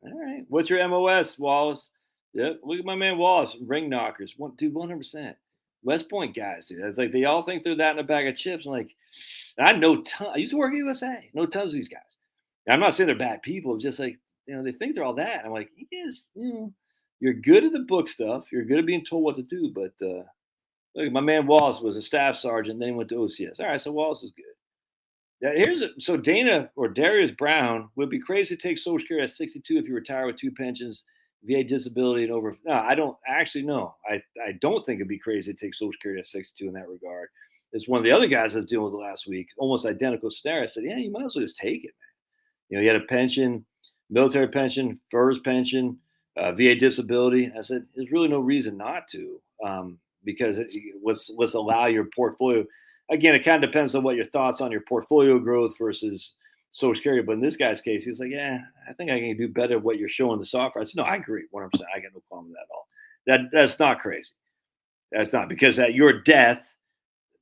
all right. What's your MOS, Wallace? Yep, look at my man Wallace, ring knockers. 100%. West Point guys, dude. It's like they all think they're that in a bag of chips. I'm like, I know I used to work at USA. Know tons of these guys. And I'm not saying they're bad people. It's just like they think they're all that. I'm like, yes, you're good at the book stuff. You're good at being told what to do. But look, my man Wallace was a staff sergeant. Then he went to OCS. All right, so Wallace is good. Yeah, so Dana or Darius Brown would be crazy to take Social Security at 62 if you retire with 2 pensions, VA disability, and over. No, I don't actually know. I don't think it'd be crazy to take Social Security at 62 in that regard. It's one of the other guys I was dealing with last week, almost identical scenario. I said, yeah, you might as well just take it, man. He had a pension, military pension, FERS pension, VA disability. I said, there's really no reason not to, because let's allow your portfolio. Again, it kind of depends on what your thoughts on your portfolio growth versus Social Security. But in this guy's case, he's like, yeah, I think I can do better what you're showing the software. I said, no, I agree 100%. I got no problem with that at all. That's not crazy. That's not, because at your death,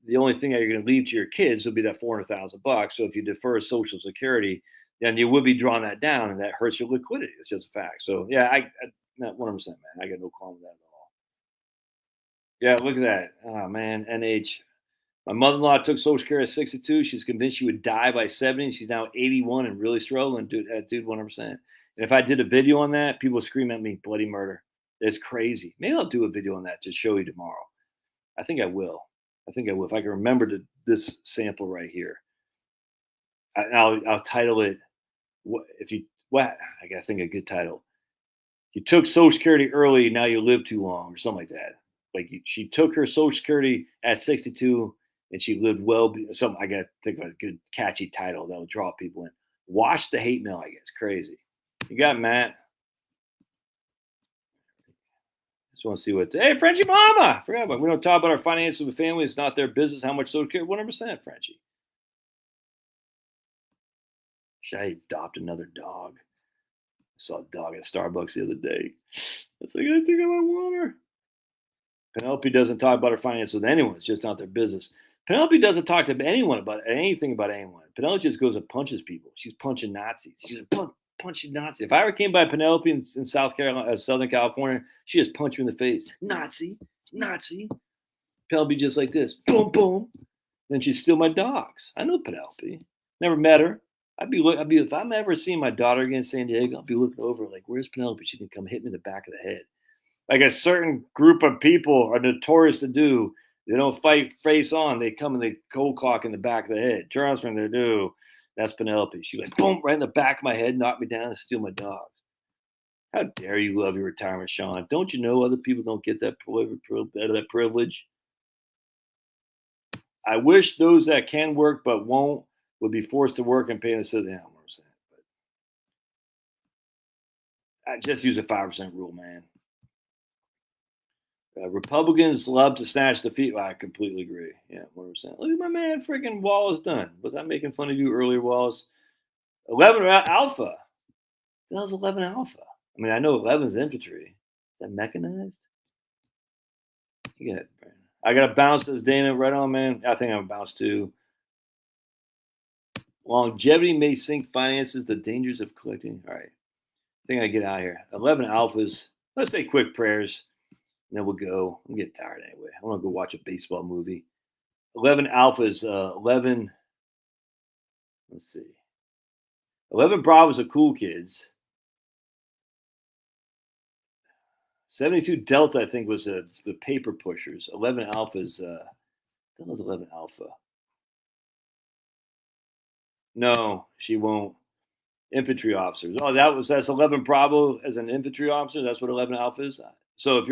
the only thing that you're going to leave to your kids will be that $400,000. So if you defer Social Security, then you would be drawing that down, and that hurts your liquidity. It's just a fact. So yeah, I not 100%, man. I got no problem with that at all. Yeah, look at that. Oh man, NH. My mother-in-law took Social Security at 62. She's convinced she would die by 70. She's now 81 and really struggling. Dude, 100%. And if I did a video on that, people would scream at me, bloody murder. It's crazy. Maybe I'll do a video on that to show you tomorrow. I think I will. If I can remember this sample right here. I'll title it. I got to think of a good title. You took Social Security early, now you live too long, or something like that. Like she took her Social Security at 62, and she lived well. Something I got to think of a good catchy title that will draw people in. Wash the hate mail. I guess crazy. You got Matt. Just want to see what. Hey, Frenchie Mama. Forgot about. We don't talk about our finances with family. It's not their business. How much Social Security? 100%, Frenchie. Should I adopt another dog? I saw a dog at Starbucks the other day. It's like, I think I might want her. Penelope doesn't talk about her finances with anyone. It's just not their business. Penelope doesn't talk to anyone about anything about anyone. Penelope just goes and punches people. She's punching Nazis. She's a punching Nazi. If I ever came by Penelope in Southern California, she just punched me in the face. Nazi, Nazi. Penelope just like this. Boom, boom. Then she'd steal my dogs. I know Penelope. Never met her. I'd be if I'm ever seeing my daughter again in San Diego, I'll be looking over like, where's Penelope? She can come hit me in the back of the head. Like a certain group of people are notorious to do. They don't fight face on. They come and they cold cock in the back of the head. Trust me, they do. That's Penelope. She went boom right in the back of my head, knocked me down, and steal my dogs. How dare you love your retirement, Sean? Don't you know other people don't get that privilege? I wish those that can work but won't would be forced to work and pay and sit down. I just use a 5% rule, man. Republicans love to snatch defeat. Well, I completely agree. Yeah, 100%. Look at my man, freaking Wallace done. Was I making fun of you earlier, Wallace? 11 Alpha. That was 11 Alpha. I mean, I know 11 is infantry. Is that mechanized? You got it, Brandon. I got to bounce this, Dana. Right on, man. I think I'm a bounce too. Longevity may sink finances. The dangers of collecting. All right. I think I get out of here. 11 Alphas. Let's say quick prayers. And then we'll go. I'm getting tired anyway. I want to go watch a baseball movie. 11 Alphas. 11. Let's see. 11 Bravos are cool kids. 72 Delta, I think, was the paper pushers. 11 Alphas. That was 11 Alpha. No, she won't. Infantry officers. Oh, that's 11 Bravo as an infantry officer. That's what 11 Alpha is. So if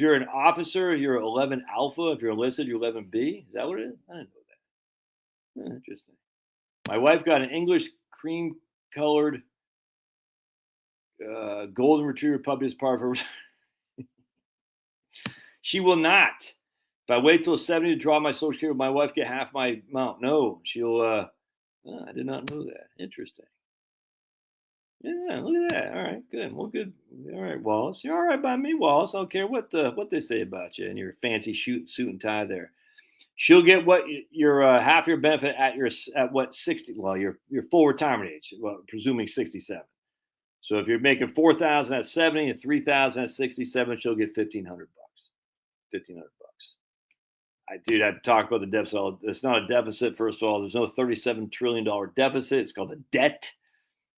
you're an officer, you're 11 Alpha. If you're enlisted, you're 11B. Is that what it is? I didn't know that. Interesting. My wife got an English cream-colored golden retriever puppy as part of her. She will not. If I wait till 70 to draw my Social Security, my wife get half my amount. No, she'll. I did not know that. Interesting. Yeah, look at that. All right, good. Well, good. All right, Wallace. You're all right by me, Wallace. I don't care what they say about you and your fancy suit and tie there. She'll get what your half your benefit at what 60. Well, your full retirement age. Well, presuming 67. So if you're making 4,000 at 70 and 3,000 at 67, she'll get $1,500. $1,500. I've talked about the deficit. It's not a deficit. First of all, there's no $37 trillion deficit. It's called the debt.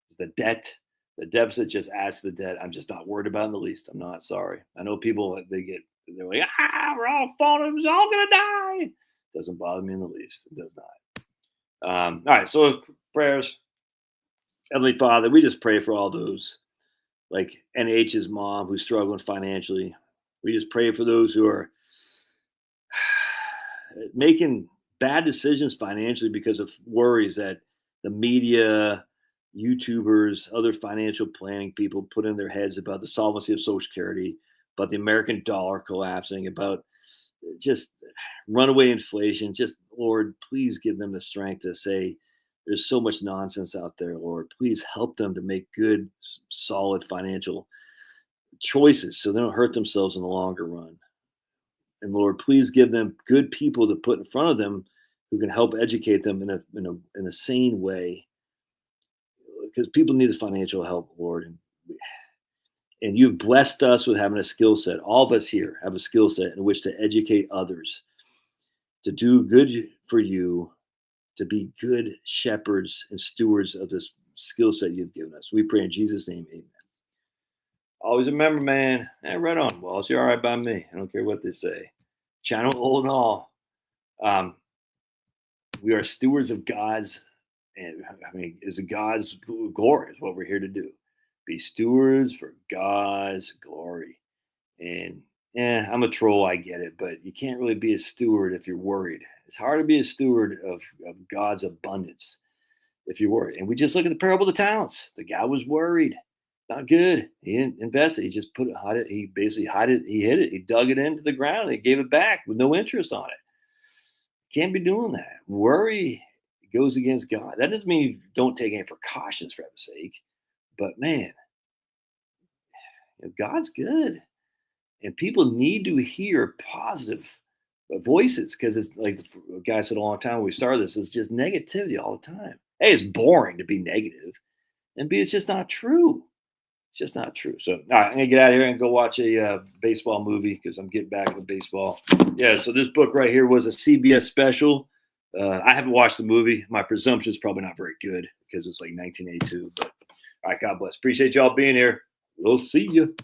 It's the debt. The deficit just adds to the debt. I'm just not worried about it in the least. I'm not. Sorry. I know people, they're like, we're all falling. We're all going to die. Doesn't bother me in the least. It does not. All right. So prayers. Heavenly Father, we just pray for all those, like NH's mom who's struggling financially. We just pray for those who are making bad decisions financially because of worries that the media, YouTubers, other financial planning people put in their heads about the solvency of Social Security, about the American dollar collapsing, about just runaway inflation. Just, Lord, please give them the strength to say, there's so much nonsense out there, Lord. Please help them to make good, solid financial choices so they don't hurt themselves in the longer run. And Lord, please give them good people to put in front of them who can help educate them in a sane way, because people need the financial help, Lord. And you've blessed us with having a skill set. All of us here have a skill set in which to educate others, to do good for you, to be good shepherds and stewards of this skill set you've given us. We pray in Jesus' name, amen. Always remember, man, right on, Wallace, you're all right by me. I don't care what they say. China old and all. We are stewards of God's, and I mean, is God's glory is what we're here to do. Be stewards for God's glory. And I'm a troll, I get it, but you can't really be a steward if you're worried. It's hard to be a steward of God's abundance if you're worried. And we just look at the parable of the talents. The guy was worried. Not good. He didn't invest it. He just he basically hid it. He hid it. He dug it into the ground and he gave it back with no interest on it. Can't be doing that. Worry goes against God. That doesn't mean you don't take any precautions for heaven's sake. But man, God's good. And people need to hear positive voices, because it's like the guy said a long time when we started this, it's just negativity all the time. A, it's boring to be negative. And B, it's just not true. It's just not true. So, all right, I'm going to get out of here and go watch a baseball movie because I'm getting back into baseball. Yeah, so this book right here was a CBS special. I haven't watched the movie. My presumption is probably not very good because it's like 1982. But all right, God bless. Appreciate y'all being here. We'll see you.